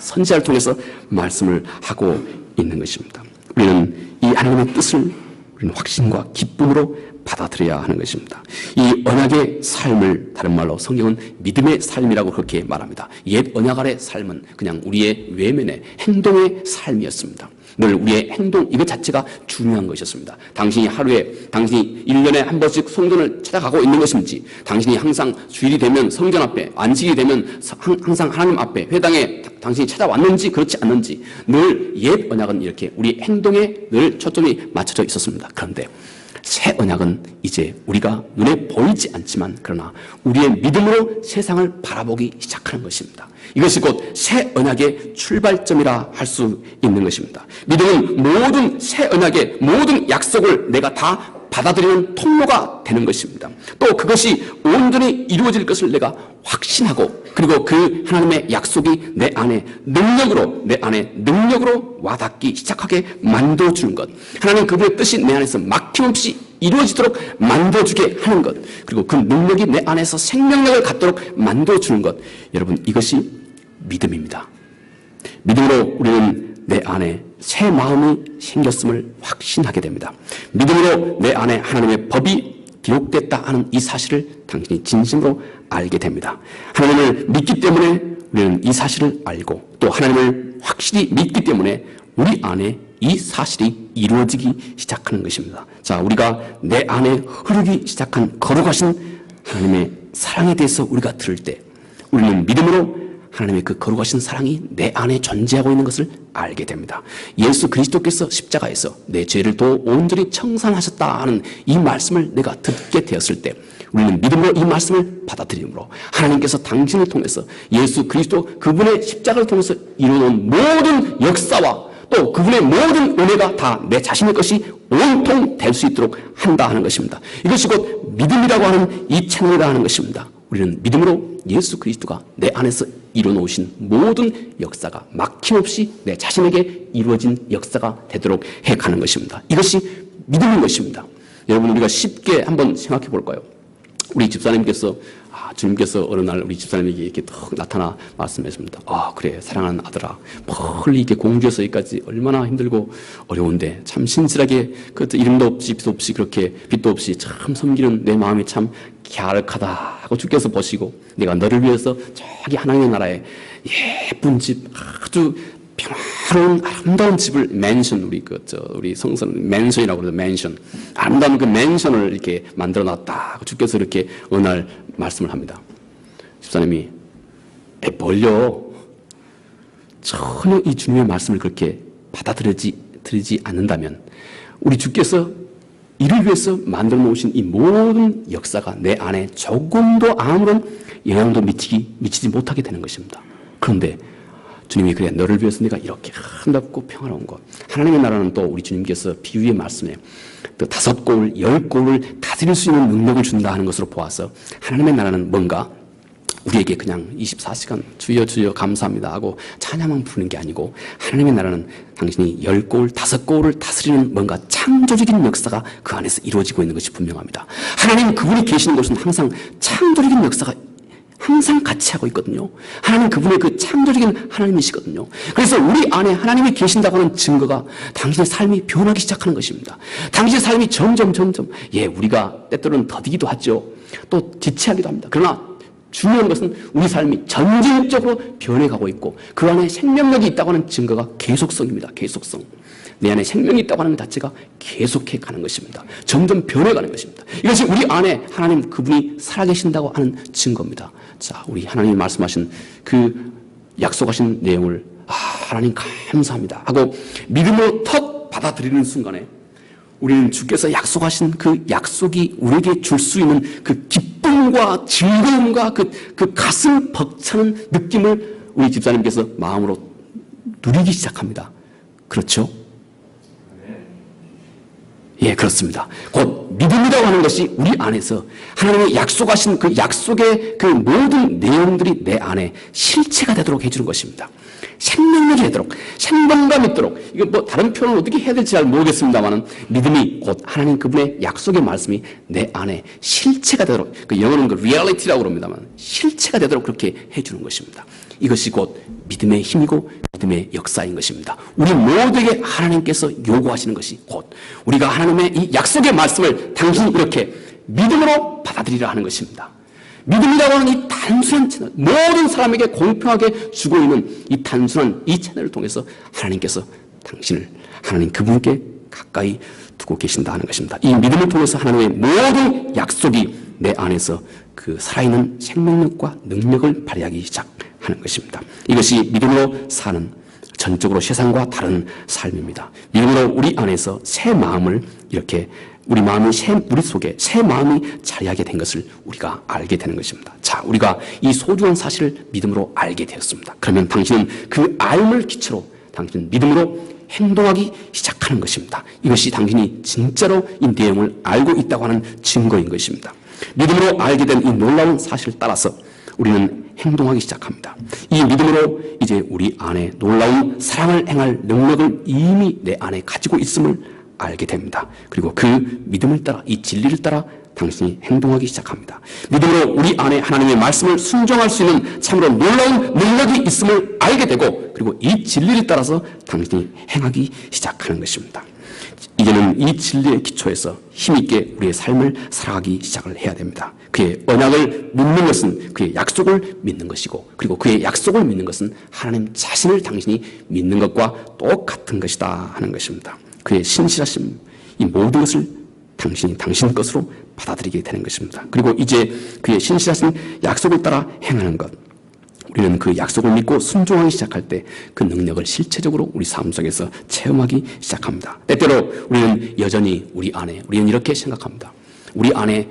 선지자를 통해서 말씀을 하고 있는 것입니다. 우리는 이 하나님의 뜻을 우리는 확신과 기쁨으로 받아들여야 하는 것입니다. 이 언약의 삶을 다른 말로 성경은 믿음의 삶이라고 그렇게 말합니다. 옛 언약 아래 삶은 그냥 우리의 외면의 행동의 삶이었습니다. 늘 우리의 행동 이것 자체가 중요한 것이었습니다. 당신이 1년에 한 번씩 성전을 찾아가고 있는 것인지, 당신이 항상 주일이 되면 성전 앞에, 안식이 되면 항상 하나님 앞에 회당에 당신이 찾아왔는지 그렇지 않는지 늘 옛 언약은 이렇게 우리 행동에 늘 초점이 맞춰져 있었습니다. 그런데 새 언약은 이제 우리가 눈에 보이지 않지만 그러나 우리의 믿음으로 세상을 바라보기 시작하는 것입니다. 이것이 곧 새 언약의 출발점이라 할 수 있는 것입니다. 믿음은 모든 새 언약의 모든 약속을 내가 다 받아들이는 통로가 되는 것입니다. 또 그것이 온전히 이루어질 것을 내가 확신하고 그리고 그 하나님의 약속이 내 안에 능력으로 와닿기 시작하게 만들어주는 것, 하나님 그분의 뜻이 내 안에서 막힘없이 이루어지도록 만들어주게 하는 것, 그리고 그 능력이 내 안에서 생명력을 갖도록 만들어주는 것, 여러분 이것이 믿음입니다. 믿음으로 우리는 내 안에 새 마음이 생겼음을 확신하게 됩니다. 믿음으로 내 안에 하나님의 법이 기록됐다 하는 이 사실을 당신이 진심으로 알게 됩니다. 하나님을 믿기 때문에 우리는 이 사실을 알고 또 하나님을 확실히 믿기 때문에 우리 안에 이 사실이 이루어지기 시작하는 것입니다. 자, 우리가 내 안에 흐르기 시작한 거룩하신 하나님의 사랑에 대해서 우리가 들을 때 우리는 믿음으로 하나님의 그 거룩하신 사랑이 내 안에 존재하고 있는 것을 알게 됩니다. 예수 그리스도께서 십자가에서 내 죄를 더 온전히 청산하셨다 하는 이 말씀을 내가 듣게 되었을 때 우리는 믿음으로 이 말씀을 받아들임으로 하나님께서 당신을 통해서 예수 그리스도 그분의 십자가를 통해서 이루어놓은 모든 역사와 또 그분의 모든 은혜가 다 내 자신의 것이 온통 될 수 있도록 한다 하는 것입니다. 이것이 곧 믿음이라고 하는 이 채널이라 하는 것입니다. 우리는 믿음으로 예수 그리스도가 내 안에서 이루어놓으신 모든 역사가 막힘없이 내 자신에게 이루어진 역사가 되도록 해가는 것입니다. 이것이 믿음인 것입니다. 여러분 우리가 쉽게 한번 생각해 볼까요? 우리 집사님께서 주님께서 어느 날 우리 집사님에게 이렇게 턱 나타나 말씀했습니다. 그래 사랑하는 아들아, 멀리 이렇게 공주에서 여기까지 얼마나 힘들고 어려운데 참 신실하게 그것도 이름도 없이 빛도 없이 참 섬기는 내 마음이 참 갸륵하다 하고 주께서 보시고 내가 너를 위해서 저기 하나님의 나라에 예쁜 집 아주 평화로운 아름다운 집을 맨션 우리 성서는 맨션이라고 그러죠. 맨션 아름다운 그 맨션을 이렇게 만들어놨다. 주께서 이렇게 어느 날 말씀을 합니다. 집사님이 뭘요? 전혀 이 주님의 말씀을 그렇게 받아들이지 않는다면 우리 주께서 이를 위해서 만들어 놓으신 이 모든 역사가 내 안에 조금도 아무런 영향도 미치지 못하게 되는 것입니다. 그런데 주님이 그래 너를 위해서 내가 이렇게 아름답고 평화로운 것, 하나님의 나라는 또 우리 주님께서 비유의 말씀에 또 5골, 10골을 다스릴 수 있는 능력을 준다 하는 것으로 보아서 하나님의 나라는 뭔가 우리에게 그냥 24시간 주여 주여 감사합니다 하고 찬양만 부르는 게 아니고 하나님의 나라는 당신이 10골, 5골을 다스리는 뭔가 창조적인 역사가 그 안에서 이루어지고 있는 것이 분명합니다. 하나님 그분이 계시는 곳은 항상 창조적인 역사가 항상 같이 하고 있거든요. 하나님 그분의 그 창조적인 하나님이시거든요. 그래서 우리 안에 하나님이 계신다고 하는 증거가 당신의 삶이 변하기 시작하는 것입니다. 당신의 삶이 점점 우리가 때때로는 더디기도 하죠. 또 지체하기도 합니다. 그러나 중요한 것은 우리 삶이 점진적으로 변해가고 있고 그 안에 생명력이 있다고 하는 증거가 계속성입니다. 계속성. 내 안에 생명이 있다고 하는 것 자체가 계속해 가는 것입니다. 점점 변해가는 것입니다. 이것이 우리 안에 하나님 그분이 살아계신다고 하는 증거입니다. 자, 우리 하나님이 말씀하신 그 약속하신 내용을 하나님 감사합니다 하고 믿음으로 턱 받아들이는 순간에 우리는 주께서 약속하신 그 약속이 우리에게 줄 수 있는 그 기쁨과 즐거움과 그 가슴 벅차는 느낌을 우리 집사님께서 마음으로 누리기 시작합니다. 그렇죠? 예, 그렇습니다. 곧 믿음이라고 하는 것이 우리 안에서 하나님의 약속하신 그 약속의 그 모든 내용들이 내 안에 실체가 되도록 해주는 것입니다. 생명력이 되도록, 생명감 있도록, 이거 뭐 다른 표현을 어떻게 해야 될지 잘 모르겠습니다만은 믿음이 곧 하나님 그분의 약속의 말씀이 내 안에 실체가 되도록, 그 영어는 그 reality라고 그럽니다만 실체가 되도록 그렇게 해주는 것입니다. 이것이 곧 믿음의 힘이고 믿음의 역사인 것입니다. 우리 모두에게 하나님께서 요구하시는 것이 곧 우리가 하나님의 이 약속의 말씀을 당신이 이렇게 믿음으로 받아들이라 하는 것입니다. 믿음이라고 하는 이 단순한 채널, 모든 사람에게 공평하게 주고 있는 이 단순한 이 채널을 통해서 하나님께서 당신을 하나님 그분께 가까이 두고 계신다 하는 것입니다. 이 믿음을 통해서 하나님의 모든 약속이 내 안에서 그 살아있는 생명력과 능력을 발휘하기 시작하는 것입니다. 이것이 믿음으로 사는 전적으로 세상과 다른 삶입니다. 믿음으로 우리 안에서 새 마음을 이렇게 우리 속에 새 마음이 자리하게 된 것을 우리가 알게 되는 것입니다. 자, 우리가 이 소중한 사실을 믿음으로 알게 되었습니다. 그러면 당신은 그 알을 기초로 당신은 믿음으로 행동하기 시작하는 것입니다. 이것이 당신이 진짜로 이 내용을 알고 있다고 하는 증거인 것입니다. 믿음으로 알게 된 이 놀라운 사실을 따라서 우리는 행동하기 시작합니다. 이 믿음으로 이제 우리 안에 놀라운 사랑을 행할 능력을 이미 내 안에 가지고 있음을 알게 됩니다. 그리고 그 믿음을 따라 이 진리를 따라 당신이 행동하기 시작합니다. 믿음으로 우리 안에 하나님의 말씀을 순종할 수 있는 참으로 놀라운 능력이 있음을 알게 되고 그리고 이 진리를 따라서 당신이 행하기 시작하는 것입니다. 이제는 이 진리의 기초에서 힘있게 우리의 삶을 살아가기 시작을 해야 됩니다. 그의 언약을 믿는 것은 그의 약속을 믿는 것이고 그리고 그의 약속을 믿는 것은 하나님 자신을 당신이 믿는 것과 똑같은 것이다 하는 것입니다. 그의 신실하심, 이 모든 것을 당신이 당신 것으로 받아들이게 되는 것입니다. 그리고 이제 그의 신실하신 약속을 따라 행하는 것, 우리는 그 약속을 믿고 순종하기 시작할 때 그 능력을 실체적으로 우리 삶 속에서 체험하기 시작합니다. 때때로 우리는 여전히 우리는 이렇게 생각합니다. 우리 안에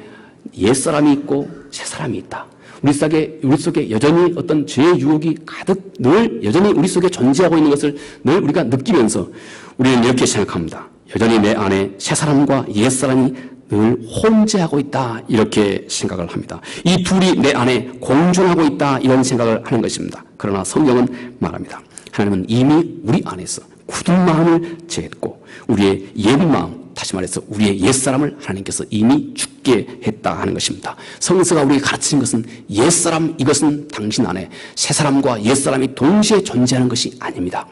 옛사람이 있고 새사람이 있다. 우리 속에 여전히 어떤 죄의 유혹이 가득 늘 여전히 우리 속에 존재하고 있는 것을 늘 우리가 느끼면서 우리는 이렇게 생각합니다. 여전히 내 안에 새사람과 옛사람이 늘 혼재하고 있다 이렇게 생각을 합니다. 이 둘이 내 안에 공존하고 있다 이런 생각을 하는 것입니다. 그러나 성경은 말합니다. 하나님은 이미 우리 안에서 굳은 마음을 제했고 우리의 옛 마음, 다시 말해서 우리의 옛사람을 하나님께서 이미 죽게 했다 하는 것입니다. 성서가 우리에게 가르치는 것은 옛사람, 이것은 당신 안에 새사람과 옛사람이 동시에 존재하는 것이 아닙니다.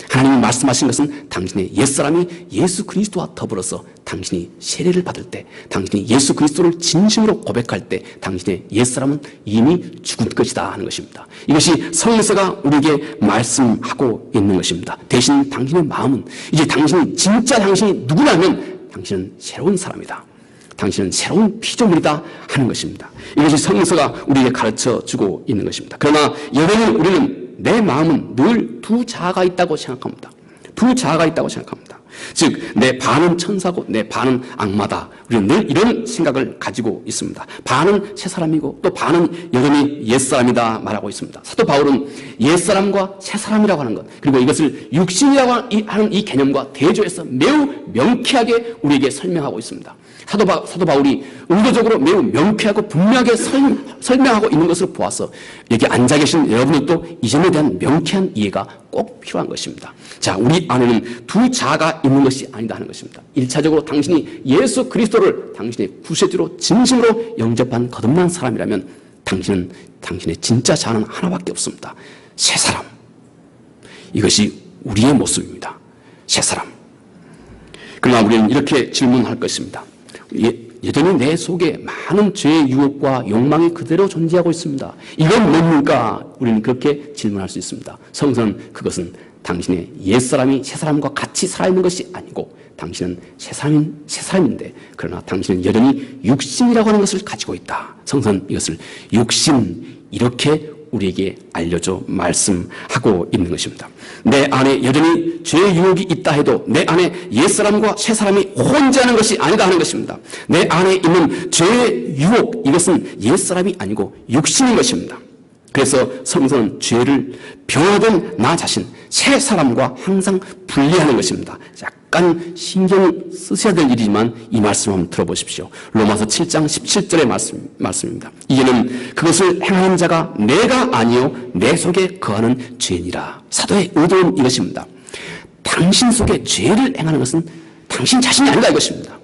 하나님이 말씀하신 것은 당신의 옛사람이 예수 그리스도와 더불어서 당신이 세례를 받을 때, 당신이 예수 그리스도를 진심으로 고백할 때 당신의 옛사람은 이미 죽은 것이다 하는 것입니다. 이것이 성서가 우리에게 말씀하고 있는 것입니다. 대신 당신의 마음은 이제 진짜 당신이 누구냐면 당신은 새로운 사람이다. 당신은 새로운 피조물이다 하는 것입니다. 이것이 성서가 우리에게 가르쳐주고 있는 것입니다. 그러나 여전히 우리는 내 마음은 늘 두 자아가 있다고 생각합니다. 두 자아가 있다고 생각합니다. 즉 내 반은 천사고 내 반은 악마다. 우리는 늘 이런 생각을 가지고 있습니다. 반은 새사람이고 또 반은 여전히 옛사람이다 말하고 있습니다. 사도 바울은 옛사람과 새사람이라고 하는 것, 그리고 이것을 육신이라고 하는 이 개념과 대조해서 매우 명쾌하게 우리에게 설명하고 있습니다. 사도 바울이 의도적으로 매우 명쾌하고 분명하게 설명하고 있는 것을 보아서 여기 앉아 계신 여러분들도 이 점에 대한 명쾌한 이해가 꼭 필요한 것입니다. 자, 우리 안에는 두 자아가 있는 것이 아니다 하는 것입니다. 1차적으로 당신이 예수 그리스도를 당신의 구세주로 진심으로 영접한 거듭난 사람이라면 당신은 당신의 진짜 자아는 하나밖에 없습니다. 새 사람. 이것이 우리의 모습입니다. 새 사람. 그러나 우리는 이렇게 질문할 것입니다. 여전히 내 속에 많은 죄의 유혹과 욕망이 그대로 존재하고 있습니다. 이건 뭡니까? 우리는 그렇게 질문할 수 있습니다. 성서는 그것은 당신의 옛사람이 새사람과 같이 살아있는 것이 아니고 당신은 새사람인데 그러나 당신은 여전히 육신이라고 하는 것을 가지고 있다. 성서는 이것을 육신 이렇게 우리에게 알려줘 말씀하고 있는 것입니다. 내 안에 여전히 죄의 유혹이 있다 해도 내 안에 옛사람과 새사람이 혼재하는 것이 아니다 하는 것입니다. 내 안에 있는 죄의 유혹, 이것은 옛사람이 아니고 육신인 것입니다. 그래서 성서는 죄를 변화된 나 자신, 새 사람과 항상 분리하는 것입니다. 약간 신경 쓰셔야 될 일이지만 이 말씀 한번 들어보십시오. 로마서 7장 17절의 말씀입니다. 이제는 그것을 행하는 자가 내가 아니요 내 속에 거하는 죄니라. 사도의 의도는 이것입니다. 당신 속에 죄를 행하는 것은 당신 자신이 아니다 이것입니다.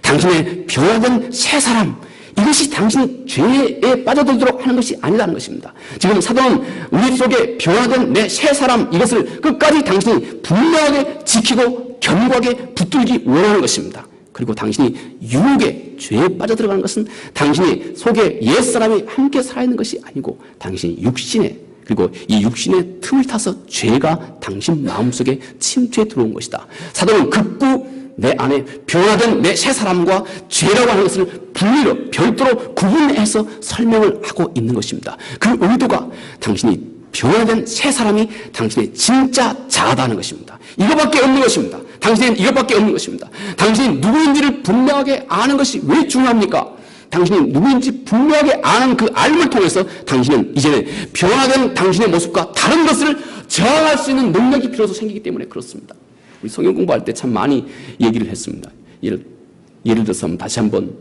당신의 변화된 새 사람, 이것이 당신이 죄에 빠져들도록 하는 것이 아니라는 것입니다. 지금 사도는 우리 속에 변화된 내 새 사람, 이것을 끝까지 당신이 분명하게 지키고 견고하게 붙들기 원하는 것입니다. 그리고 당신이 유혹에 죄에 빠져들어가는 것은 당신이 속에 옛사람이 함께 살아있는 것이 아니고 당신이 육신에, 그리고 이 육신의 틈을 타서 죄가 당신 마음속에 침투해 들어온 것이다. 사도는 극구 내 안에 변화된 내 새 사람과 죄라고 하는 것을 분리로 별도로 구분해서 설명을 하고 있는 것입니다. 그 의도가 당신이 변화된 새 사람이 당신의 진짜 자아다는 것입니다. 이거밖에 없는 것입니다. 당신은 이것밖에 없는 것입니다. 당신이 누구인지를 분명하게 아는 것이 왜 중요합니까? 당신이 누구인지 분명하게 아는 그 알을 통해서 당신은 이제는 변화된 당신의 모습과 다른 것을 저항할 수 있는 능력이 비로소 생기기 때문에 그렇습니다. 우리 성경 공부할 때 참 많이 얘기를 했습니다. 예를 들어서 다시 한번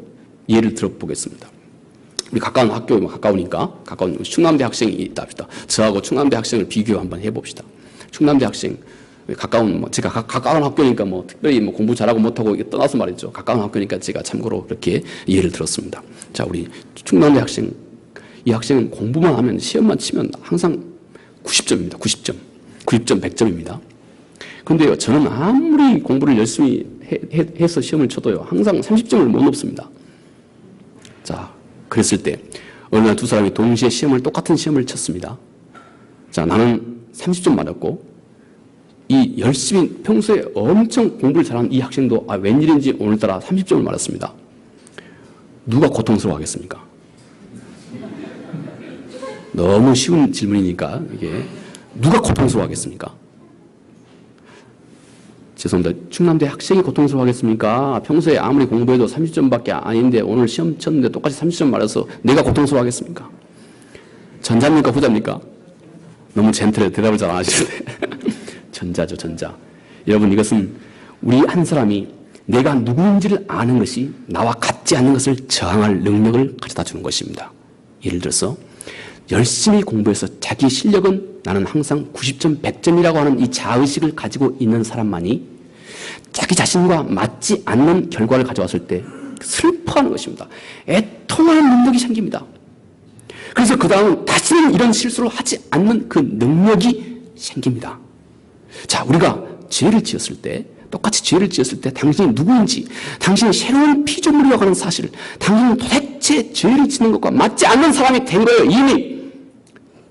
예를 들어보겠습니다. 우리 가까운 학교, 가까우니까 가까운 충남대 학생이 있다 합시다. 저하고 충남대 학생을 비교 한번 해봅시다. 충남대 학생, 가까운, 제가 가까운 학교니까 특별히 공부 잘하고 못하고 떠나서 말이죠. 가까운 학교니까 제가 참고로 그렇게 예를 들었습니다. 자, 우리 충남대 학생, 이 학생은 공부만 하면 시험만 치면 항상 90점입니다. 90점, 100점입니다. 그런데요, 저는 아무리 공부를 열심히 해서 시험을 쳐도요, 항상 30점을 못 넘습니다. 자, 그랬을 때, 어느 날 두 사람이 동시에 똑같은 시험을 쳤습니다. 자, 나는 30점 맞았고, 이 열심히 평소에 엄청 공부를 잘하는 이 학생도 웬일인지 오늘따라 30점을 맞았습니다. 누가 고통스러워하겠습니까? 너무 쉬운 질문이니까, 이게. 누가 고통스러워하겠습니까? 죄송합니다. 충남대 학생이 고통스러워하겠습니까? 평소에 아무리 공부해도 30점밖에 아닌데 오늘 시험 쳤는데 똑같이 30점 맞아서 내가 고통스러워하겠습니까? 전자입니까? 후자입니까? 너무 젠틀해 대답을 잘 안 하시는데 전자죠, 전자. 여러분, 이것은 우리 한 사람이 내가 누구인지를 아는 것이 나와 같지 않은 것을 저항할 능력을 가져다 주는 것입니다. 예를 들어서 열심히 공부해서 자기 실력은 나는 항상 90점, 100점이라고 하는 이 자의식을 가지고 있는 사람만이 자기 자신과 맞지 않는 결과를 가져왔을 때 슬퍼하는 것입니다. 애통하는 능력이 생깁니다. 그래서 그 다음 다시는 이런 실수를 하지 않는 그 능력이 생깁니다. 자, 우리가 죄를 지었을 때, 똑같이 죄를 지었을 때 당신이 누구인지, 당신이 새로운 피조물이라고 하는 사실을, 당신은 도대체 죄를 짓는 것과 맞지 않는 사람이 된 거예요. 이미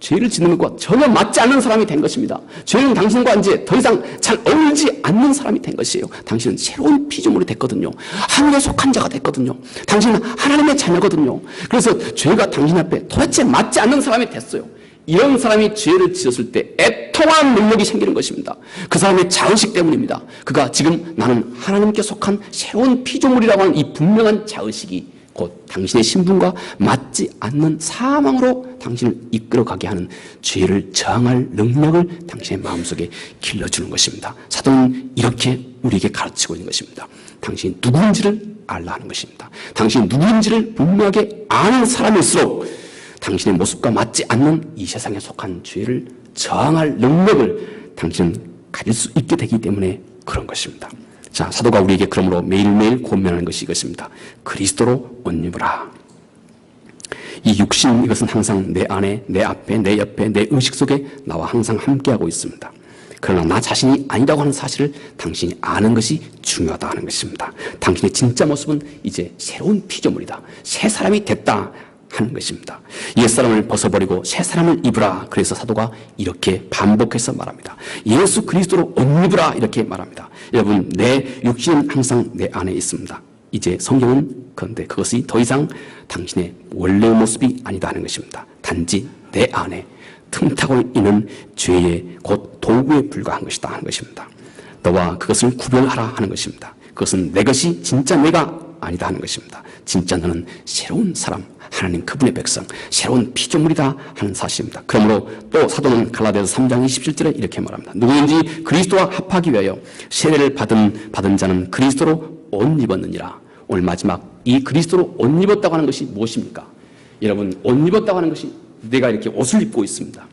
죄를 짓는 것과 전혀 맞지 않는 사람이 된 것입니다. 죄는 당신과 이제 더 이상 잘 어울리지 않는 사람이 된 것이에요. 당신은 새로운 피조물이 됐거든요. 하늘에 속한 자가 됐거든요. 당신은 하나님의 자녀거든요. 그래서 죄가 당신 앞에 도대체 맞지 않는 사람이 됐어요. 이런 사람이 죄를 지었을 때 애통한 능력이 생기는 것입니다. 그 사람의 자의식 때문입니다. 그가 지금 나는 하나님께 속한 새로운 피조물이라고 하는 이 분명한 자의식이 곧 당신의 신분과 맞지 않는 사망으로 당신을 이끌어가게 하는 죄를 저항할 능력을 당신의 마음속에 길러주는 것입니다. 사도는 이렇게 우리에게 가르치고 있는 것입니다. 당신이 누구인지를 알라 하는 것입니다. 당신이 누구인지를 분명하게 아는 사람일수록 당신의 모습과 맞지 않는 이 세상에 속한 죄를 저항할 능력을 당신은 가질 수 있게 되기 때문에 그런 것입니다. 자, 사도가 우리에게 그러므로 매일매일 권면하는 것이 이것입니다. 그리스도로 옷 입으라. 이 육신, 이것은 항상 내 안에, 내 앞에, 내 옆에, 내 의식 속에 나와 항상 함께하고 있습니다. 그러나 나 자신이 아니라고 하는 사실을 당신이 아는 것이 중요하다 하는 것입니다. 당신의 진짜 모습은 이제 새로운 피조물이다. 새 사람이 됐다 하는 것입니다. 옛사람을 벗어버리고 새 사람을 입으라. 그래서 사도가 이렇게 반복해서 말합니다. 예수 그리스도로 옷 입으라 이렇게 말합니다. 여러분, 내 육신은 항상 내 안에 있습니다. 이제 성경은 그런데 그것이 더 이상 당신의 원래의 모습이 아니다 하는 것입니다. 단지 내 안에 틈타고 있는 죄의 곧 도구에 불과한 것이다 하는 것입니다. 너와 그것을 구별하라 하는 것입니다. 그것은 내 것이 진짜 내가 아니다 하는 것입니다. 진짜 너는 새로운 사람, 하나님 그분의 백성, 새로운 피조물이다 하는 사실입니다. 그러므로 또 사도는 갈라디아서 3장 27절에 이렇게 말합니다. 누구든지 그리스도와 합하기 위하여 세례를 받은 자는 그리스도로 옷 입었느니라. 오늘 마지막 이 그리스도로 옷 입었다고 하는 것이 무엇입니까? 여러분, 옷 입었다고 하는 것이 내가 이렇게 옷을 입고 있습니다.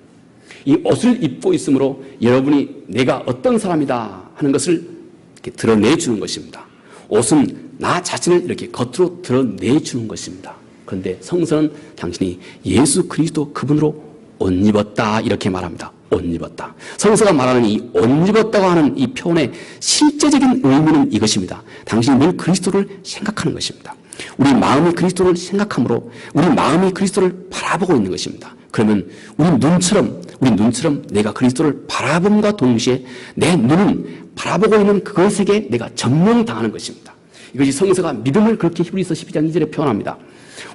이 옷을 입고 있으므로 여러분이 내가 어떤 사람이다 하는 것을 이렇게 드러내주는 것입니다. 옷은 나 자신을 이렇게 겉으로 드러내주는 것입니다. 그런데 성서는 당신이 예수 그리스도 그분으로 옷 입었다 이렇게 말합니다. 옷 입었다. 성서가 말하는 이 옷 입었다고 하는 이 표현의 실제적인 의미는 이것입니다. 당신이 늘 그리스도를 생각하는 것입니다. 우리 마음이 그리스도를 생각하므로 우리 마음이 그리스도를 바라보고 있는 것입니다. 그러면 우리 눈처럼 내가 그리스도를 바라봄과 동시에 내 눈은 바라보고 있는 그것에게 내가 점령당하는 것입니다. 이것이 성서가 믿음을 그렇게 히브리서 12장 2절에 표현합니다.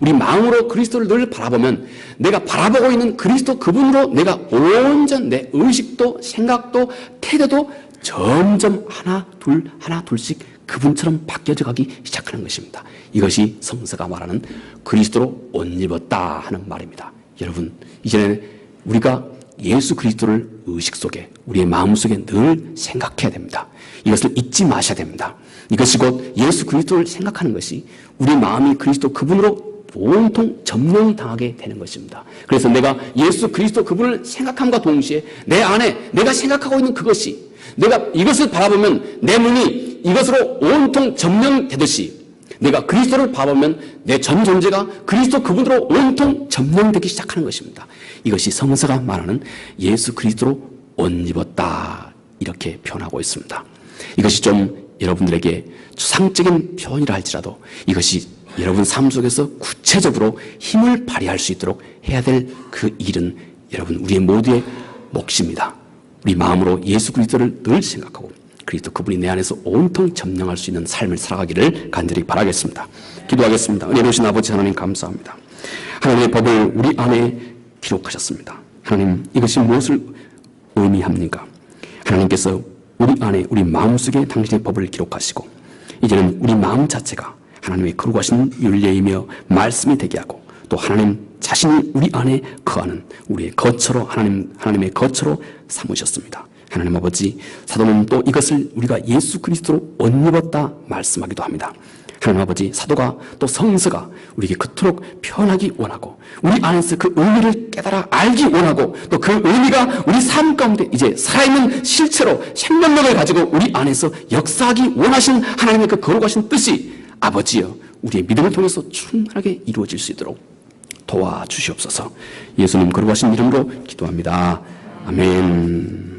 우리 마음으로 그리스도를 늘 바라보면 내가 바라보고 있는 그리스도 그분으로 내가 온전 내 의식도 생각도 태도도 점점 하나 둘씩 그분처럼 바뀌어져 가기 시작하는 것입니다. 이것이 성서가 말하는 그리스도로 옷 입었다 하는 말입니다. 여러분, 이제는 우리가 예수 그리스도를 의식 속에 우리의 마음 속에 늘 생각해야 됩니다. 이것을 잊지 마셔야 됩니다. 이것이 곧 예수 그리스도를 생각하는 것이 우리 마음이 그리스도 그분으로 온통 점령당하게 되는 것입니다. 그래서 내가 예수 그리스도 그분을 생각함과 동시에 내 안에 내가 생각하고 있는 그것이 내가 이것을 바라보면 내 눈이 이것으로 온통 점령되듯이 내가 그리스도를 바라보면 내 전 존재가 그리스도 그분으로 온통 점령되기 시작하는 것입니다. 이것이 성서가 말하는 예수 그리스도로 옷 입었다 이렇게 표현하고 있습니다. 이것이 좀 여러분들에게 추상적인 표현이라 할지라도 이것이 여러분 삶 속에서 구체적으로 힘을 발휘할 수 있도록 해야 될 그 일은 여러분 우리의 모두의 몫입니다. 우리 마음으로 예수 그리스도를 늘 생각하고 그리스도 그분이 내 안에서 온통 점령할 수 있는 삶을 살아가기를 간절히 바라겠습니다. 기도하겠습니다. 은혜로우신 아버지 하나님 감사합니다. 하나님의 법을 우리 안에 기록하셨습니다. 하나님, 이것이 무엇을 의미합니까? 하나님께서 우리 안에 우리 마음속에 당신의 법을 기록하시고 이제는 우리 마음 자체가 하나님의 거룩하신 윤례이며 말씀이 되게 하고 또 하나님 자신이 우리 안에 거하는 우리의 거처로 하나님의 거처로 삼으셨습니다. 하나님 아버지, 사도는 또 이것을 우리가 예수 그리스도로 옷 입었다 말씀하기도 합니다. 하나님 아버지, 사도가 또 성서가 우리에게 그토록 표현하기 원하고 우리 안에서 그 의미를 깨달아 알기 원하고 또 그 의미가 우리 삶 가운데 이제 살아있는 실체로 생명력을 가지고 우리 안에서 역사하기 원하신 하나님의 그 거룩하신 뜻이 아버지여 우리의 믿음을 통해서 충만하게 이루어질 수 있도록 도와주시옵소서. 예수님 거룩하신 이름으로 기도합니다. 아멘.